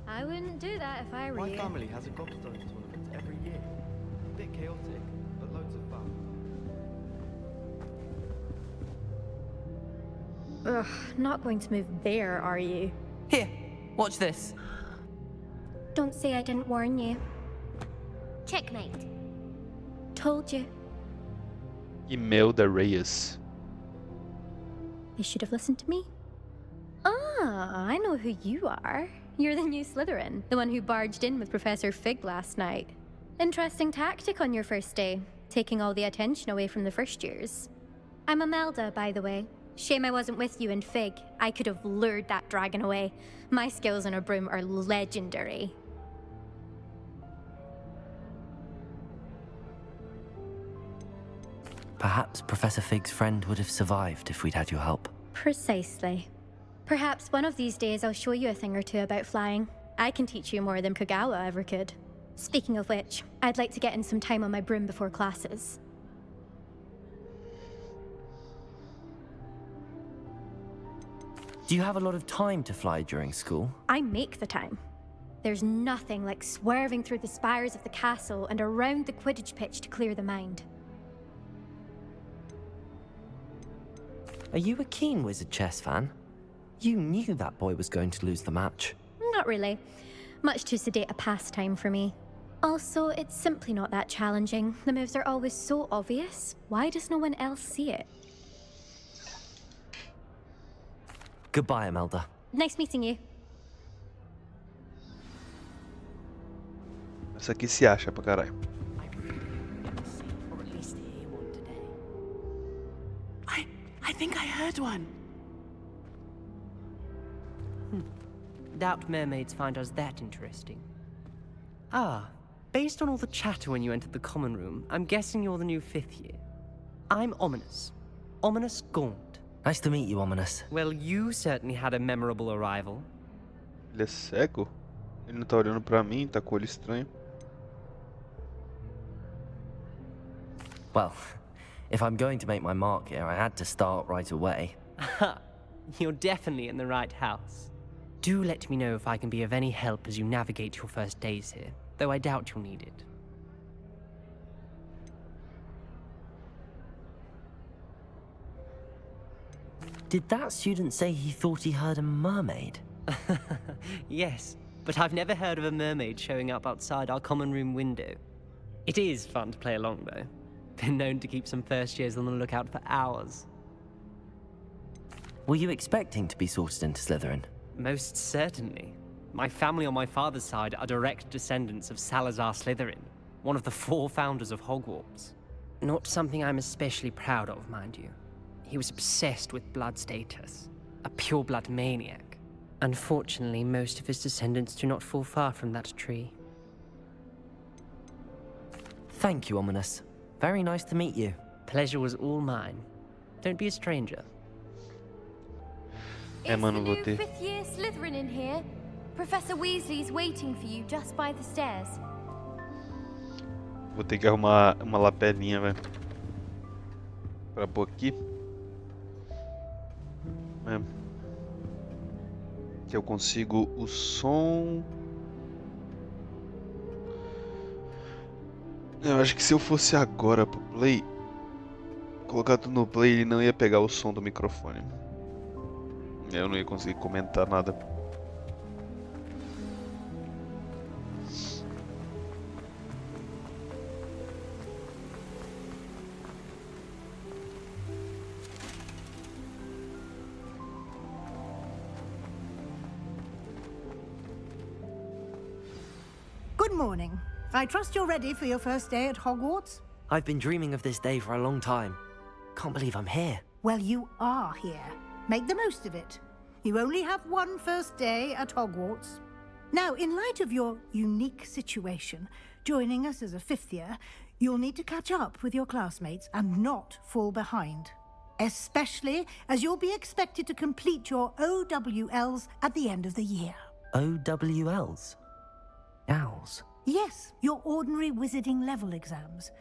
I wouldn't do that if I were you. My family has a gobstone tournament every year. A bit chaotic, but loads of fun. Ugh, not going to move there, are you? Here, watch this. Don't say I didn't warn you. Checkmate. Told you. Imelda Reyes. You should have listened to me. Ah, I know who you are. You're the new Slytherin, the one who barged in with Professor Fig last night. Interesting tactic on your first day, taking all the attention away from the first years. I'm Imelda, by the way. Shame I wasn't with you and Fig. I could have lured that dragon away. My skills on a broom are legendary. Perhaps Professor Fig's friend would have survived if we'd had your help. Precisely. Perhaps one of these days I'll show you a thing or two about flying. I can teach you more than Kagawa ever could. Speaking of which, I'd like to get in some time on my broom before classes. Do you have a lot of time to fly during school? I make the time. There's nothing like swerving through the spires of the castle and around the Quidditch pitch to clear the mind. Are you a keen Wizard chess fan? You knew that boy was going to lose the match. Not really. Much too sedate a pastime for me. Also, it's simply not that challenging. The moves are always so obvious. Why does no one else see it? Goodbye, Imelda. Nice meeting you. Essa aqui se acha pra caralho. Or at least hear one today. I think I heard one. Doubt mermaids find us that interesting. Ah, based on all the chatter when you entered the common room, I'm guessing you're the new 5th year. I'm Ominous. Ominous Gaunt. Nice to meet you, Ominous. Well, you certainly had a memorable arrival. Ele é cego? Ele não tá olhando pra mim, tá com o olho estranho. Well, if I'm going to make my mark here, I had to start right away. You're definitely in the right house. Do let me know if I can be of any help as you navigate your first days here, though I doubt you'll need it. Did that student say he thought he heard a mermaid? Yes, but I've never heard of a mermaid showing up outside our common room window. It is fun to play along, though. Been known to keep some first years on the lookout for hours. Were you expecting to be sorted into Slytherin? Most certainly. My family on my father's side are direct descendants of Salazar Slytherin, one of the 4 founders of Hogwarts. Not something I'm especially proud of, mind you. He was obsessed with blood status, a pure-blood maniac. Unfortunately, most of his descendants do not fall far from that tree. Thank you, Ominous. Very nice to meet you. Pleasure was all mine. Don't be a stranger. É, mano, Is vou the ter. new 5th year Slytherin in here? Professor Weasley's waiting for you just by the stairs. Vou ter que arrumar uma lapelinha, velho. Pra pôr aqui. É. Que eu consigo o som. Eu acho que se eu fosse agora pro play, colocar tudo no play, ele não ia pegar o som do microfone. Eu não ia conseguir comentar nada. Good morning. I trust you're ready for your first day at Hogwarts? I've been dreaming of this day for a long time. Can't believe I'm here. Well, you are here. Make the most of it. You only have one first day at Hogwarts. Now, in light of your unique situation, joining us as a 5th year, you'll need to catch up with your classmates and not fall behind. Especially as you'll be expected to complete your OWLs at the end of the year. OWLs? Owls? Yes, your ordinary wizarding level exams.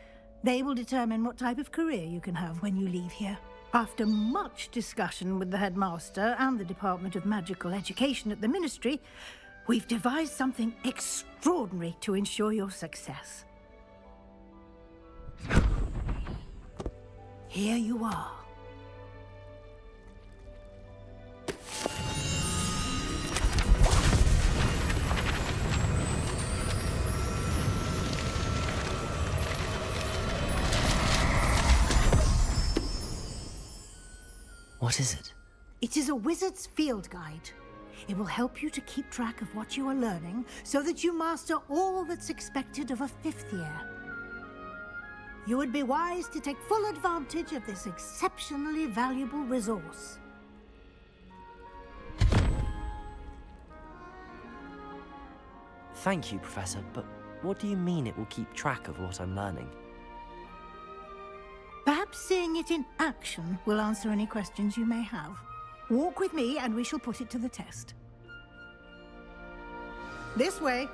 They will determine what type of career you can have when you leave here. After much discussion with the headmaster and the Department of Magical Education at the Ministry, we've devised something extraordinary to ensure your success. Here you are. What is it? It is a wizard's field guide. It will help you to keep track of what you are learning so that you master all that's expected of a 5th year. You would be wise to take full advantage of this exceptionally valuable resource. Thank you, Professor, but what do you mean it will keep track of what I'm learning? Perhaps seeing it in action will answer any questions you may have. Walk with me and we shall put it to the test. This way.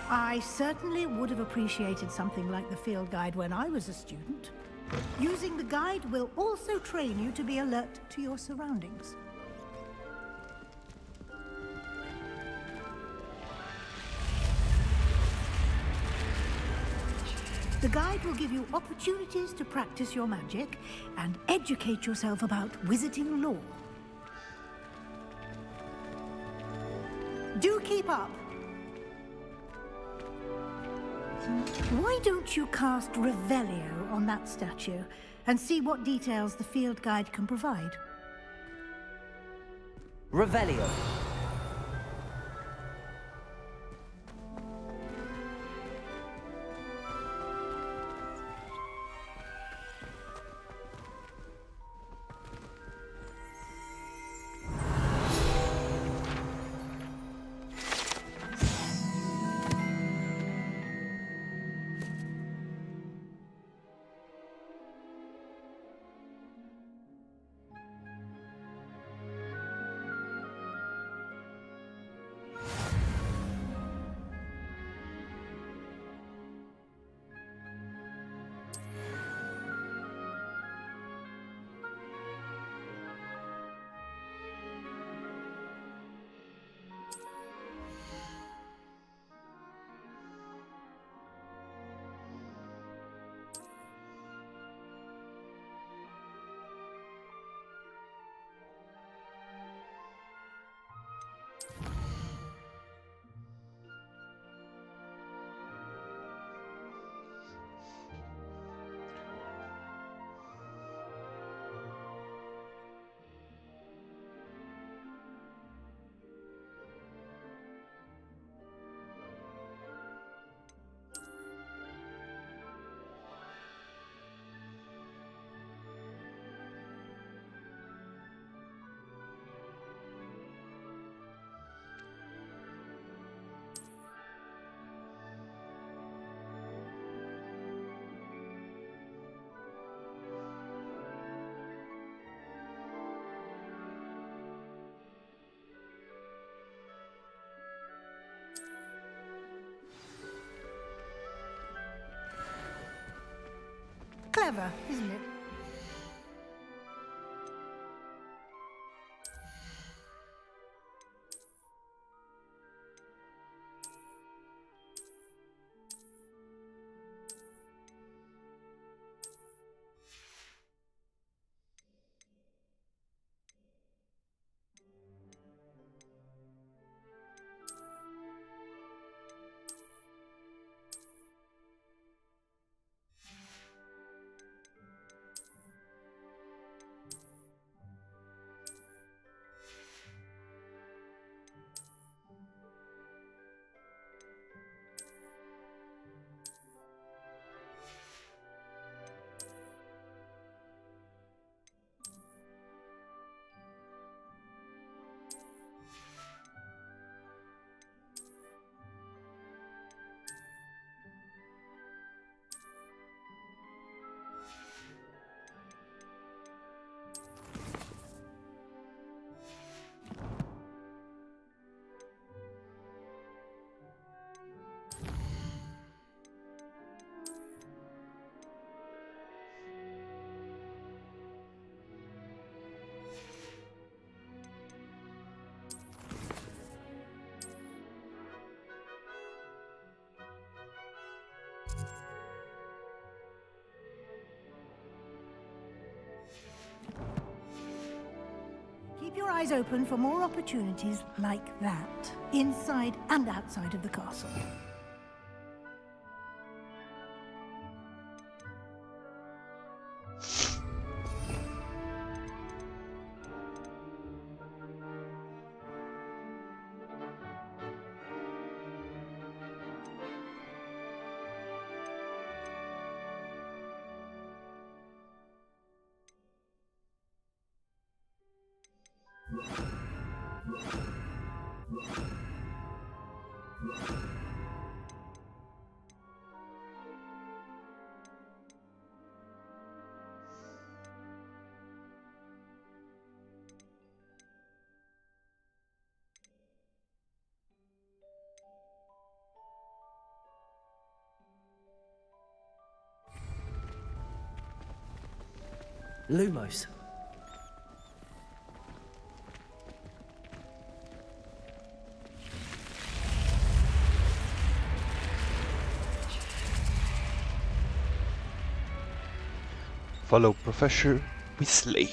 I certainly would have appreciated something like the field guide when I was a student. Using the guide will also train you to be alert to your surroundings. The guide will give you opportunities to practice your magic and educate yourself about wizarding lore. Do keep up. Why don't you cast Revelio on that statue and see what details the field guide can provide? Revelio. Clever, isn't it? Keep your eyes open for more opportunities like that, inside and outside of the castle. Lumos. Follow Professor Weasley.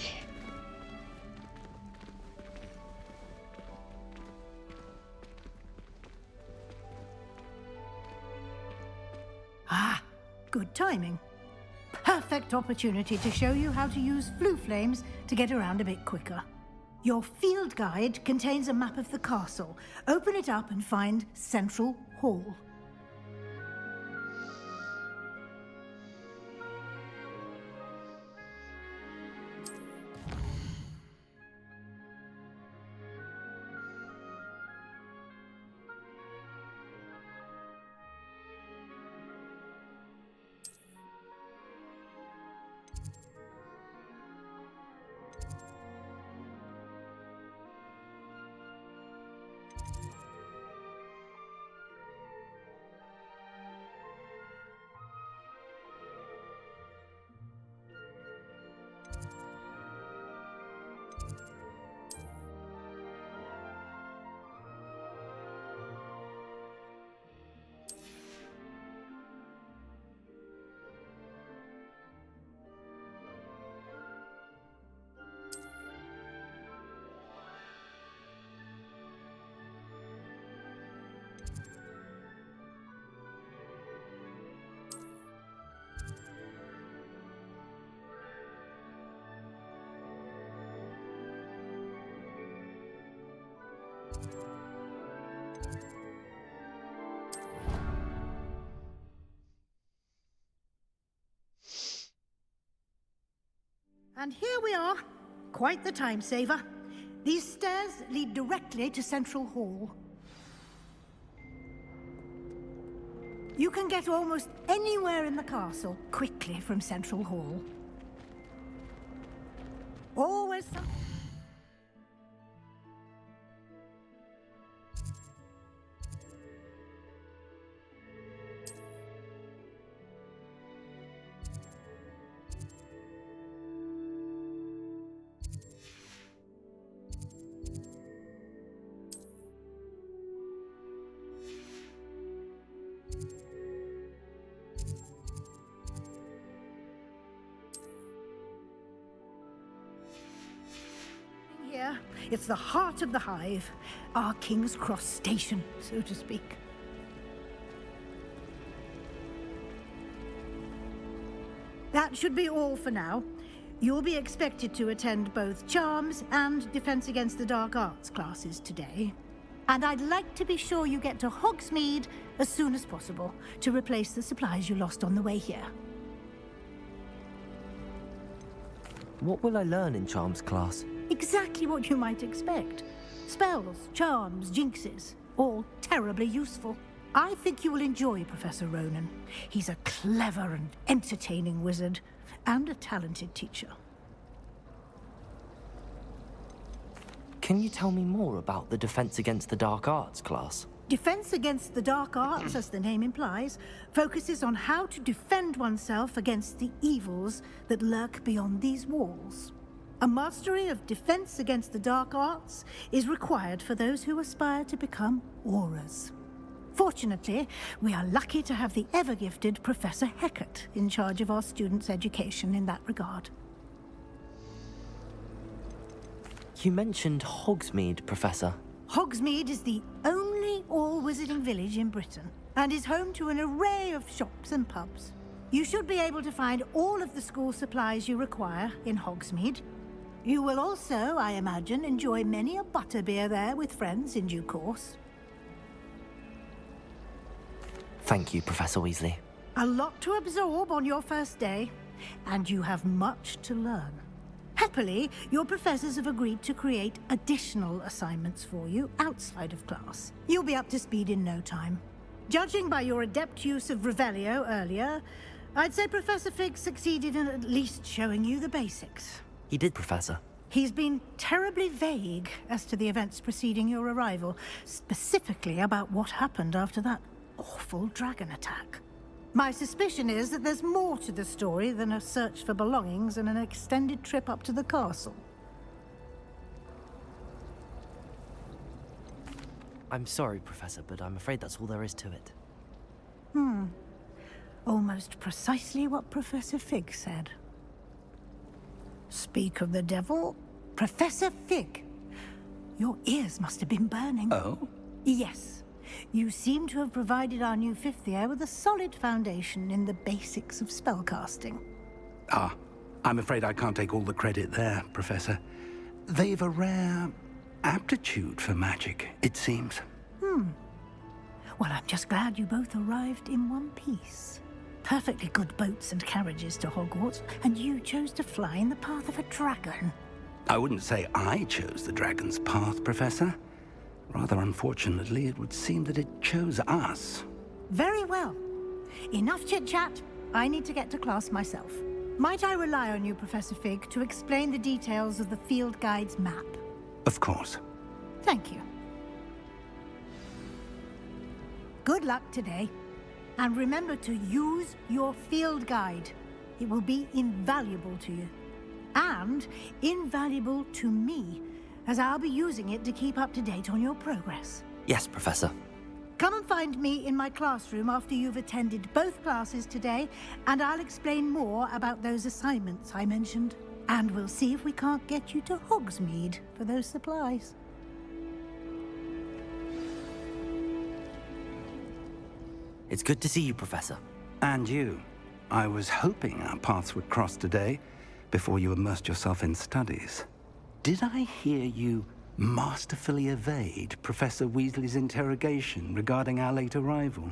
Ah, good timing. Perfect opportunity to show you how to use flue flames to get around a bit quicker. Your field guide contains a map of the castle. Open it up and find Central Hall. And here we are. Quite the time saver. These stairs lead directly to Central Hall. You can get almost anywhere in the castle quickly from Central Hall. Always some... here. It's the heart of the hive. Our King's Cross station, so to speak. That should be all for now. You'll be expected to attend both Charms and Defense Against the Dark Arts classes today. And I'd like to be sure you get to Hogsmeade as soon as possible to replace the supplies you lost on the way here. What will I learn in Charms class? Exactly what you might expect. Spells, charms, jinxes, all terribly useful. I think you will enjoy Professor Ronan. He's a clever and entertaining wizard, and a talented teacher. Can you tell me more about the Defense Against the Dark Arts class? Defense Against the Dark Arts, as the name implies, focuses on how to defend oneself against the evils that lurk beyond these walls. A mastery of Defense Against the Dark Arts is required for those who aspire to become Aurors. Fortunately, we are lucky to have the ever-gifted Professor Hecat in charge of our students' education in that regard. You mentioned Hogsmeade, Professor. Hogsmeade is the only all-wizarding village in Britain, and is home to an array of shops and pubs. You should be able to find all of the school supplies you require in Hogsmeade. You will also, I imagine, enjoy many a butterbeer there with friends in due course. Thank you, Professor Weasley. A lot to absorb on your first day, and you have much to learn. Happily, your professors have agreed to create additional assignments for you outside of class. You'll be up to speed in no time. Judging by your adept use of Revelio earlier, I'd say Professor Fig succeeded in at least showing you the basics. He did, Professor. He's been terribly vague as to the events preceding your arrival, specifically about what happened after that awful dragon attack. My suspicion is that there's more to the story than a search for belongings and an extended trip up to the castle. I'm sorry, Professor, but I'm afraid that's all there is to it. Almost precisely what Professor Fig said. Speak of the devil, Professor Fig. Your ears must have been burning. Oh? Yes. You seem to have provided our new fifth year with a solid foundation in the basics of spellcasting. Ah, I'm afraid I can't take all the credit there, Professor. They've a rare aptitude for magic, it seems. Well, I'm just glad you both arrived in one piece. Perfectly good boats and carriages to Hogwarts, and you chose to fly in the path of a dragon. I wouldn't say I chose the dragon's path, Professor. Rather unfortunately, it would seem that it chose us. Very well. Enough chit-chat. I need to get to class myself. Might I rely on you, Professor Fig, to explain the details of the field guide's map? Of course. Thank you. Good luck today. And remember to use your field guide. It will be invaluable to you. And invaluable to me, as I'll be using it to keep up to date on your progress. Yes, Professor. Come and find me in my classroom after you've attended both classes today, and I'll explain more about those assignments I mentioned. And we'll see if we can't get you to Hogsmeade for those supplies. It's good to see you, Professor. And you. I was hoping our paths would cross today, before you immersed yourself in studies. Did I hear you masterfully evade Professor Weasley's interrogation regarding our late arrival?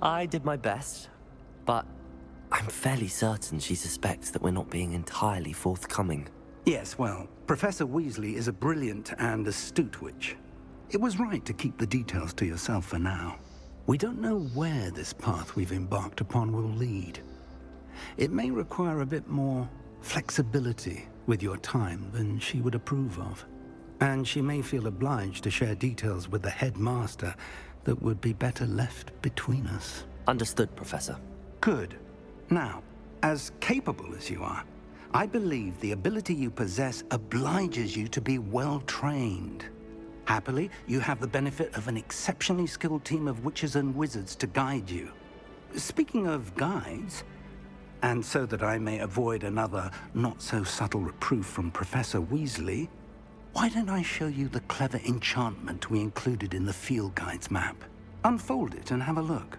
I did my best, but I'm fairly certain she suspects that we're not being entirely forthcoming. Yes, well, Professor Weasley is a brilliant and astute witch. It was right to keep the details to yourself for now. We don't know where this path we've embarked upon will lead. It may require a bit more flexibility with your time than she would approve of. And she may feel obliged to share details with the headmaster that would be better left between us. Understood, Professor. Good. Now, as capable as you are, I believe the ability you possess obliges you to be well-trained. Happily, you have the benefit of an exceptionally skilled team of witches and wizards to guide you. Speaking of guides, And so that I may avoid another not-so-subtle reproof from Professor Weasley, why don't I show you the clever enchantment we included in the field guide's map? Unfold it and have a look.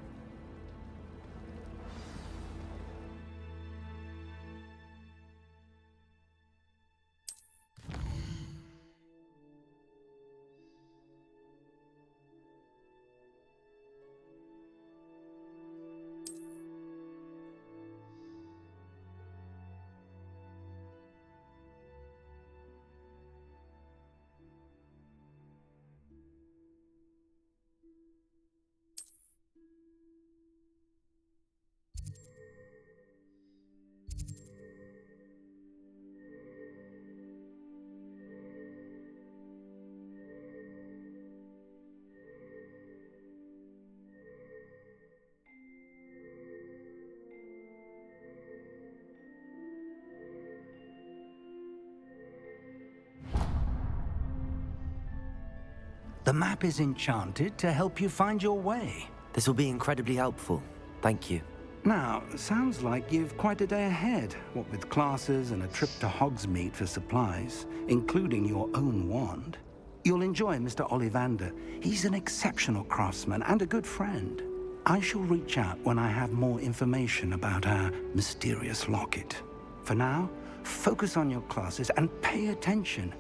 The map is enchanted to help you find your way. This will be incredibly helpful. Thank you. Now, sounds like you've quite a day ahead, what with classes and a trip to Hogsmeade for supplies, including your own wand. You'll enjoy Mr. Ollivander. He's an exceptional craftsman and a good friend. I shall reach out when I have more information about our mysterious locket. For now, focus on your classes and pay attention.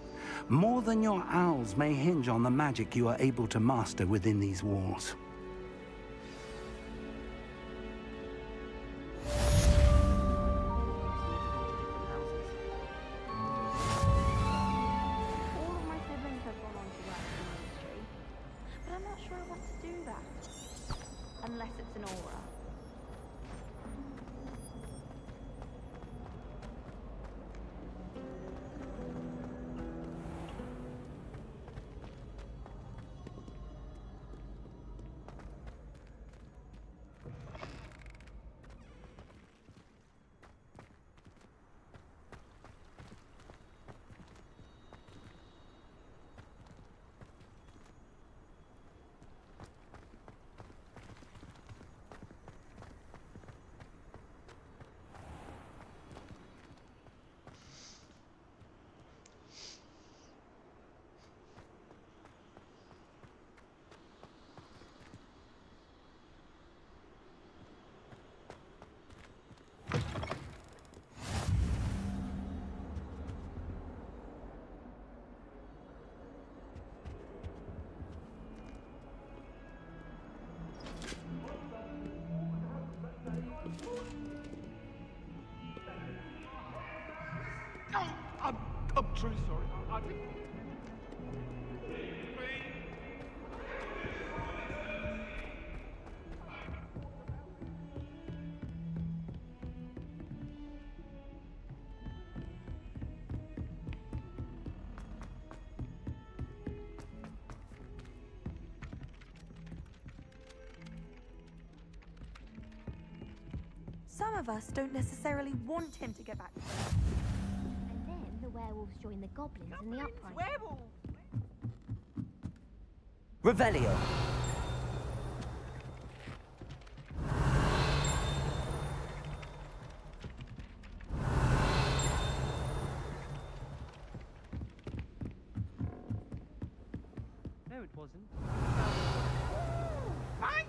More than your owls may hinge on the magic you are able to master within these walls. All of my siblings have gone on to work in the industry, but I'm not sure I want to do that. Unless it's an aura. I'm truly sorry. I think... Some of us don't necessarily want him to get back. And then the werewolves join the goblins in the uprising. Werewolves! Revelio. No, it wasn't. Fight!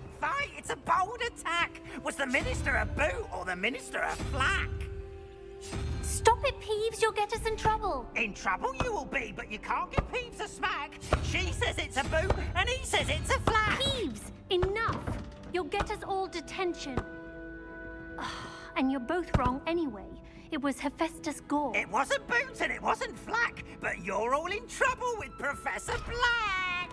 It's a bold attack! Was the Minister a boot or the Minister a flack? Stop it, Peeves. You'll get us in trouble. In trouble you will be, but you can't give Peeves a smack. She says it's a boot, and he says it's a flack. Peeves, enough. You'll get us all detention. And you're both wrong anyway. It was Hephaestus Gore. It wasn't boot and it wasn't flack, but you're all in trouble with Professor Black.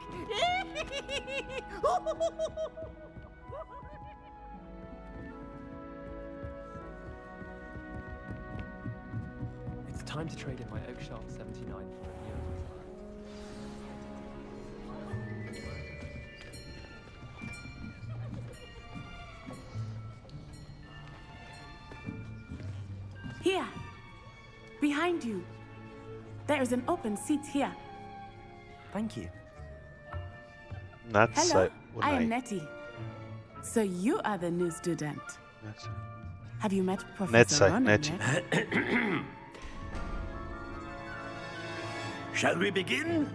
It's time to trade in my Oakshaft 79 for a new. Here. Behind you. There is an open seat here. Thank you. That's Hello, what I am Nettie. So you are the new student. Have you met Net Professor sai, Ron? net. Shall we begin?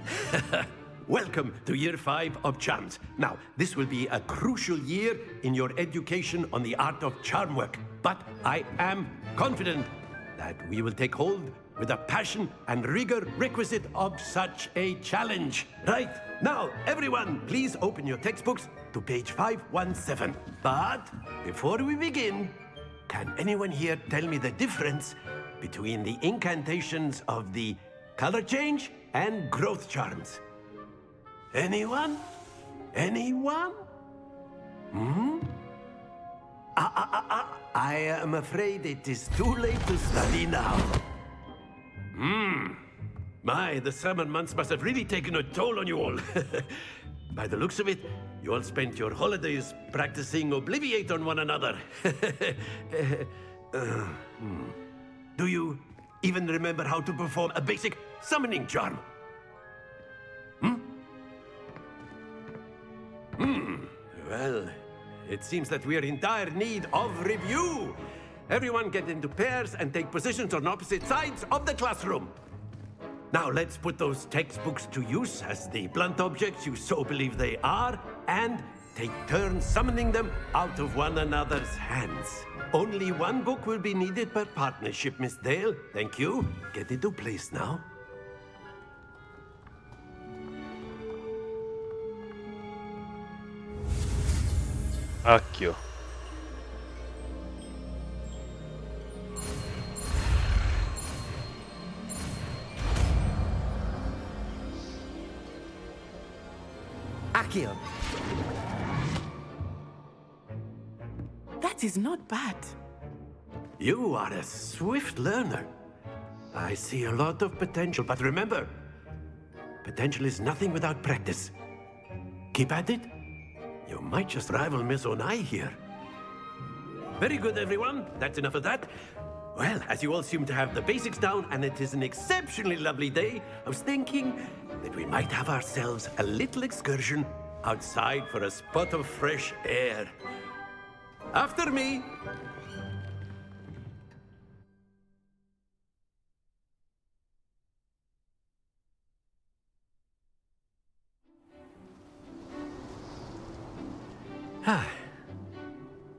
Welcome to Year 5 of Charms. Now, this will be a crucial year in your education on the art of charm work. But I am confident that we will take hold with the passion and rigor requisite of such a challenge. Right, now, everyone, please open your textbooks to page 517. But before we begin, can anyone here tell me the difference between the incantations of the color change and growth charms? Anyone? Anyone? I am afraid it is too late to study now. My, the summer months must have really taken a toll on you all. By the looks of it, you all spent your holidays practicing Obliviate on one another. Do you even remember how to perform a basic summoning charm? Well, it seems that we are in dire need of review. Everyone get into pairs and take positions on opposite sides of the classroom. Now let's put those textbooks to use as the blunt objects you so believe they are, and take turns summoning them out of one another's hands. Only one book will be needed per partnership, Miss Dale. Thank you. Get into place now. Aqui, ó. Accio. That is not bad. You are a swift learner. I see a lot of potential, but remember, potential is nothing without practice. Keep at it. You might just rival Miss Onai here. Very good, everyone. That's enough of that. Well, as you all seem to have the basics down, and it is an exceptionally lovely day, I was thinking that we might have ourselves a little excursion outside for a spot of fresh air. After me.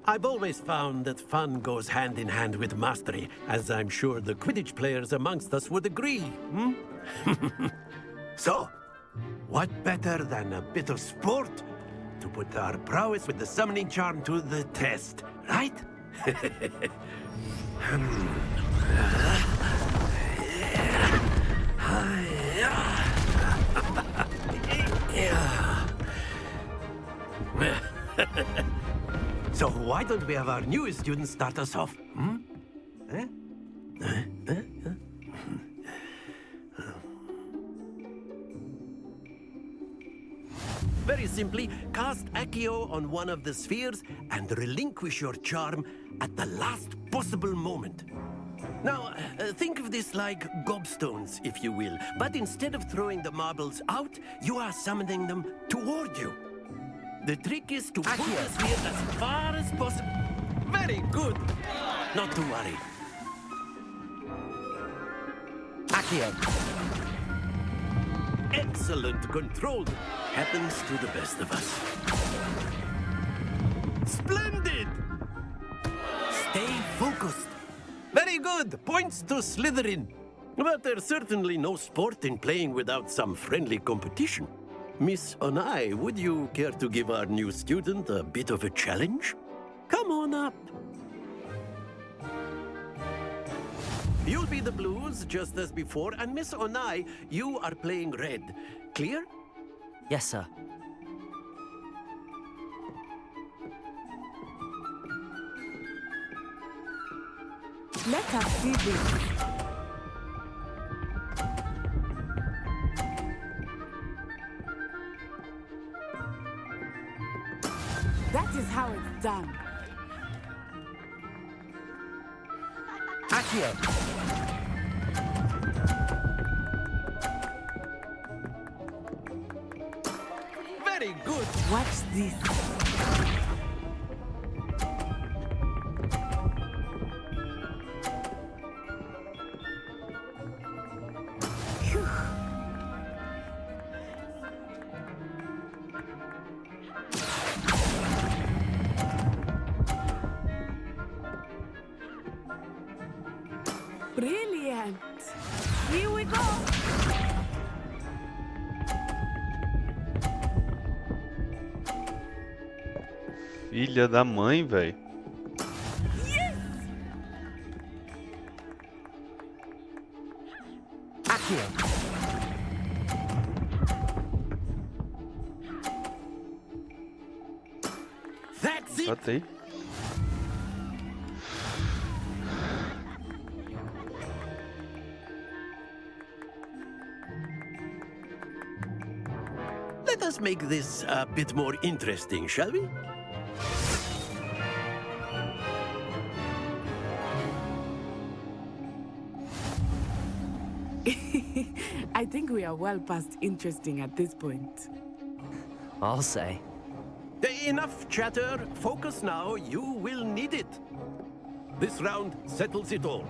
I've always found that fun goes hand in hand with mastery, as I'm sure the Quidditch players amongst us would agree. So, what better than a bit of sport to put our prowess with the summoning charm to the test, right? So why don't we have our newest student start us off? Very simply, cast Accio on one of the spheres and relinquish your charm at the last possible moment. Now, think of this like gobstones, if you will. But instead of throwing the marbles out, you are summoning them toward you. The trick is to pull the sphere as far as possible. Very good. Not to worry. Accio. Excellent control. Happens to the best of us. Splendid! Stay focused. Very good. Points to Slytherin. But there's certainly no sport in playing without some friendly competition. Miss Onai, would you care to give our new student a bit of a challenge? Come on up. You'll be the blues, just as before, and Miss Onai, you are playing red. Clear? Yes, sir. Let us see this. That is how it's done. Accio. Very good. Watch this. Brilliant. Here we go. Filha da mãe, velho. That's it. Botei. Let us make this a bit more interesting, shall we? I think we are well past interesting at this point. I'll say. Enough chatter. Focus now. You will need it. This round settles it all.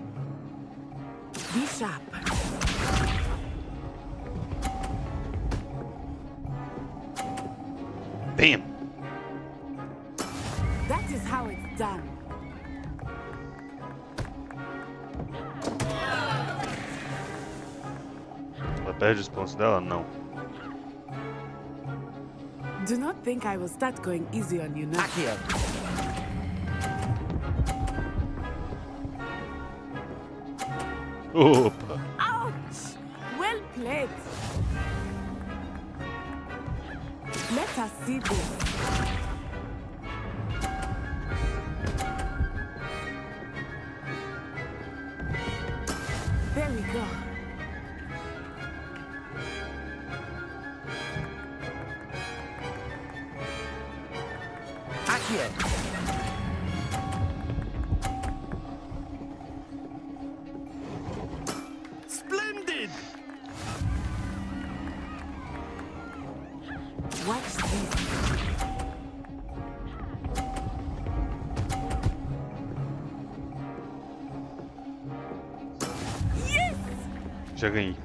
Be sharp. Bam! That is how it's done. Ela perde os pontos dela? Não. Do not think I will start going easy on you now. Opa! Ouch! Well played. Let us see this. There we go. Splendid! Watch this. Já ganhei.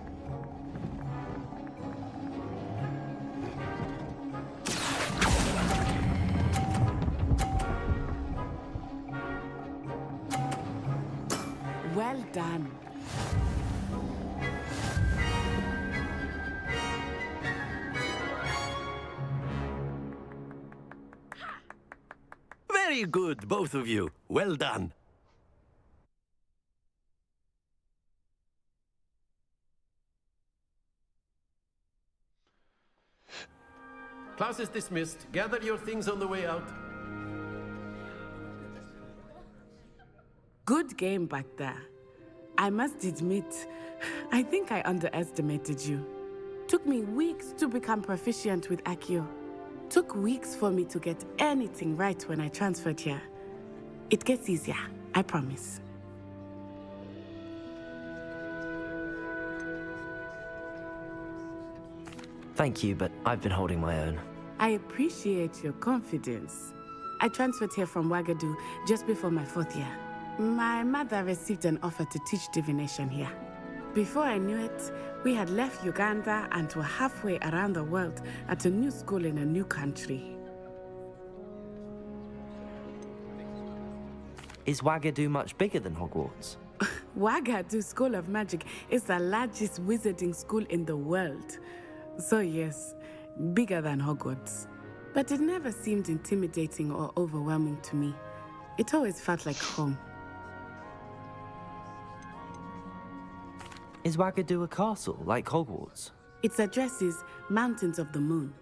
Well done. Very good, both of you. Well done. Class is dismissed. Gather your things on the way out. Good game back there. I must admit, I think I underestimated you. Took me weeks to become proficient with Accio. Took weeks for me to get anything right when I transferred here. It gets easier, I promise. Thank you, but I've been holding my own. I appreciate your confidence. I transferred here from Wagadu just before my 4th year. My mother received an offer to teach divination here. Before I knew it, we had left Uganda and were halfway around the world at a new school in a new country. Is Wagadu much bigger than Hogwarts? Wagadu School of Magic is the largest wizarding school in the world. So yes, bigger than Hogwarts. But it never seemed intimidating or overwhelming to me. It always felt like home. Is Wagadu a castle, like Hogwarts? Its address is Mountains of the Moon.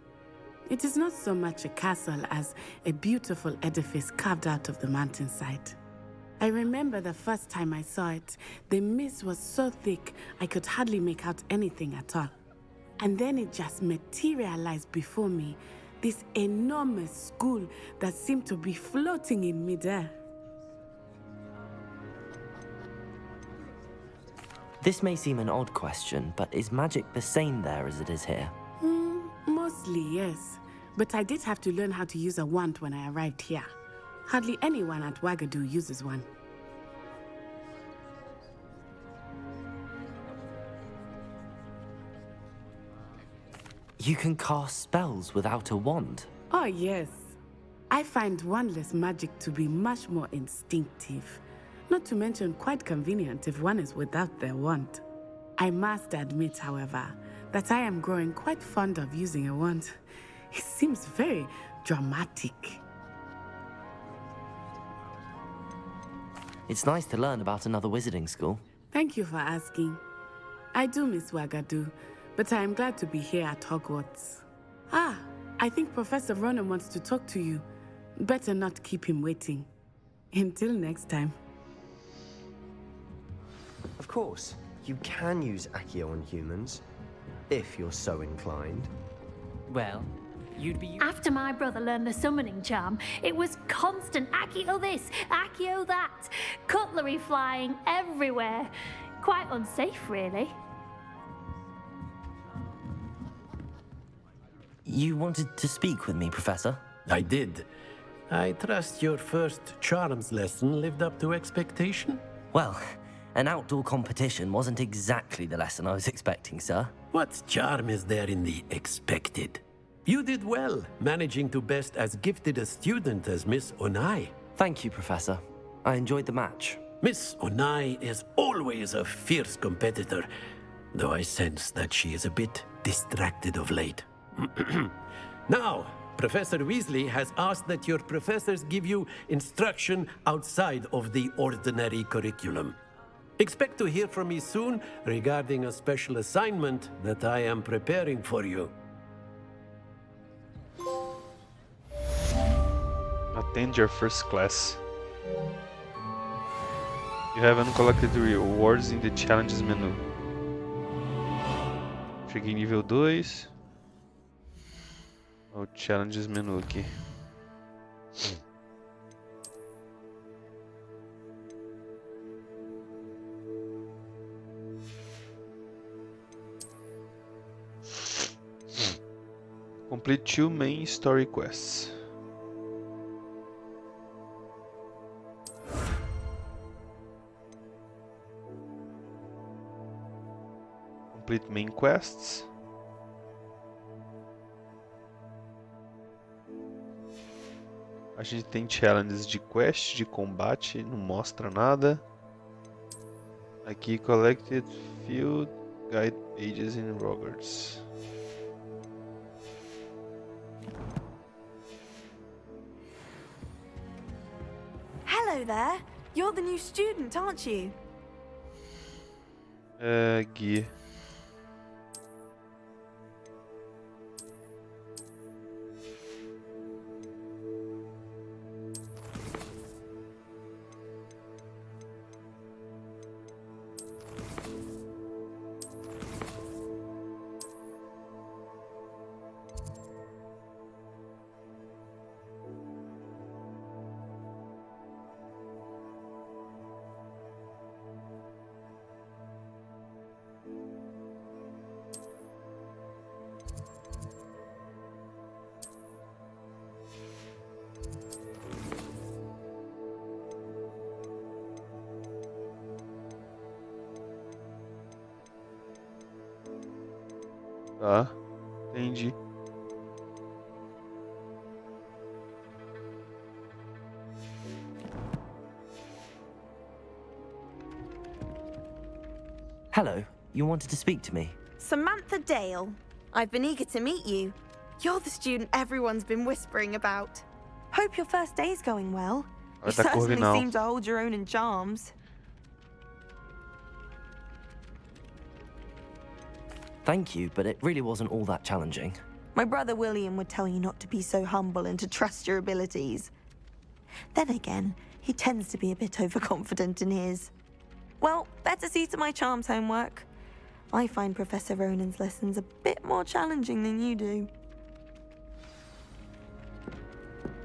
It is not so much a castle as a beautiful edifice carved out of the mountainside. I remember the first time I saw it, the mist was so thick I could hardly make out anything at all. And then it just materialized before me, this enormous school that seemed to be floating in midair. This may seem an odd question, but is magic the same there as it is here? Mostly, yes. But I did have to learn how to use a wand when I arrived here. Hardly anyone at Wagadu uses one. You can cast spells without a wand? Oh, yes. I find wandless magic to be much more instinctive. Not to mention quite convenient if one is without their wand. I must admit, however, that I am growing quite fond of using a wand. It seems very dramatic. It's nice to learn about another wizarding school. Thank you for asking. I do miss Wagadu, but I am glad to be here at Hogwarts. Ah, I think Professor Ronan wants to talk to you. Better not keep him waiting. Until next time. Of course, you can use Accio on humans, if you're so inclined. Well, you'd be... After my brother learned the summoning charm, it was constant Accio this, Accio that, cutlery flying everywhere. Quite unsafe, really. You wanted to speak with me, Professor? I did. I trust your first charms lesson lived up to expectation? Well, an outdoor competition wasn't exactly the lesson I was expecting, sir. What charm is there in the expected? You did well, managing to best as gifted a student as Miss Onai. Thank you, Professor. I enjoyed the match. Miss Onai is always a fierce competitor, though I sense that she is a bit distracted of late. Now, Professor Weasley has asked that your professors give you instruction outside of the ordinary curriculum. Expect to hear from me soon regarding a special assignment that I am preparing for you. Attend your first class. You have uncollected rewards in the challenges menu. Cheguei nível 2. O challenges menu aqui. Complete 2 main story quests. Complete main quests. A gente tem challenges de quest, de combate, não mostra nada. Aqui, collected field guide pages in Hogwarts. Hello there. You're the new student, aren't you? Guia. Tá, entendi. Hello, you wanted to speak to me? Samantha Dale. I've been eager to meet you. You're the student everyone's been whispering about. Hope your first day's going well. You certainly seem to hold your own in charms. Thank you, but it really wasn't all that challenging. My brother William would tell you not to be so humble and to trust your abilities. Then again, he tends to be a bit overconfident in his. Well, better see to my charms homework. I find Professor Ronan's lessons a bit more challenging than you do.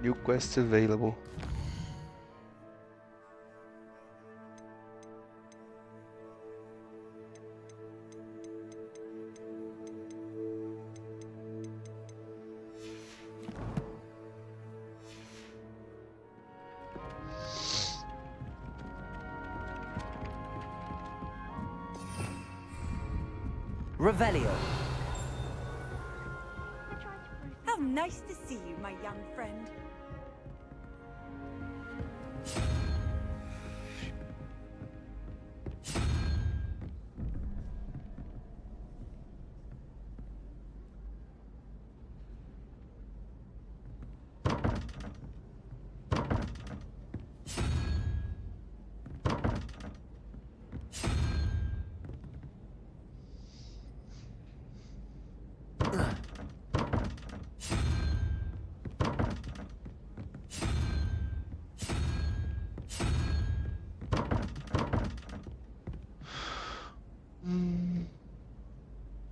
New quests available. Revelio. How nice to see you, my young friend.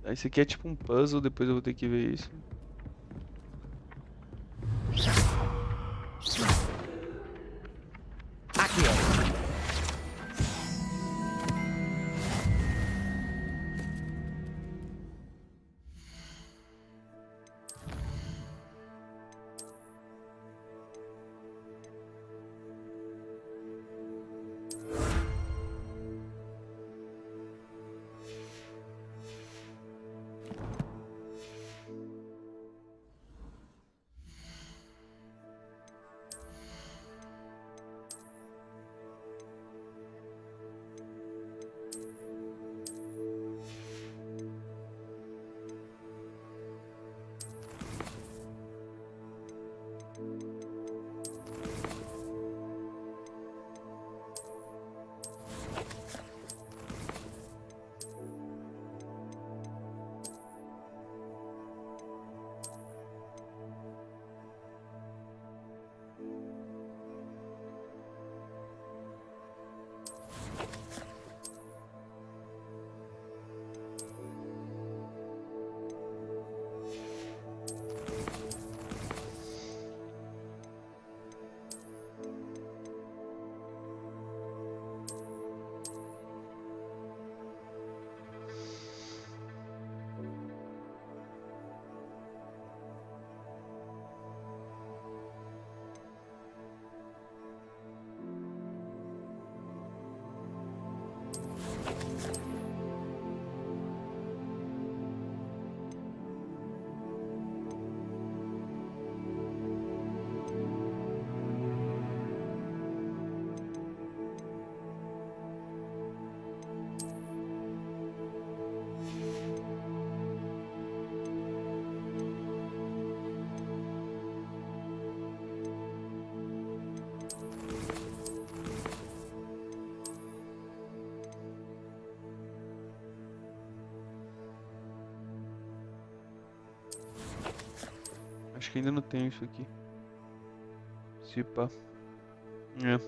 Esse aqui é tipo um puzzle, depois eu vou ter que ver isso. Acho que ainda não tem isso aqui. Se pá. É.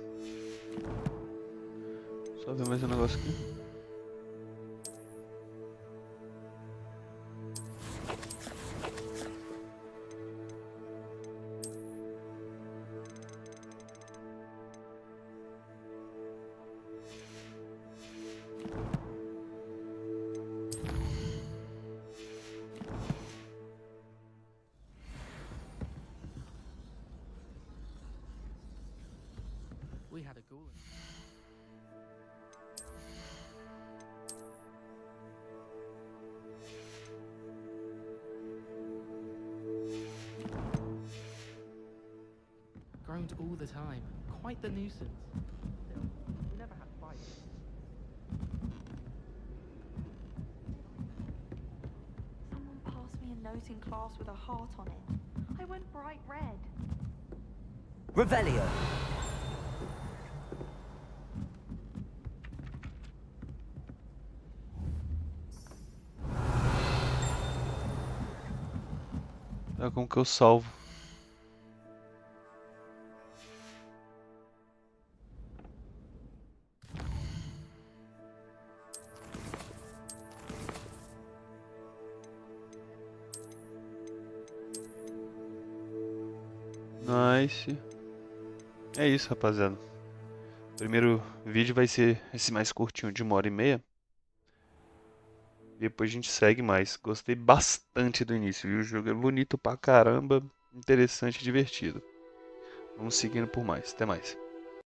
Só ver mais um negócio aqui. We had a ghoul. Groaned all the time. Quite the nuisance. Still, we never had fights. Someone passed me a note in class with a heart on it. I went bright red. Revelio. Tá, como que eu salvo? Nice. É isso, rapaziada. O primeiro vídeo vai ser esse mais curtinho de 1h30. Depois a gente segue mais. Gostei bastante do início, viu? O jogo é bonito pra caramba, interessante e divertido. Vamos seguindo por mais. Até mais.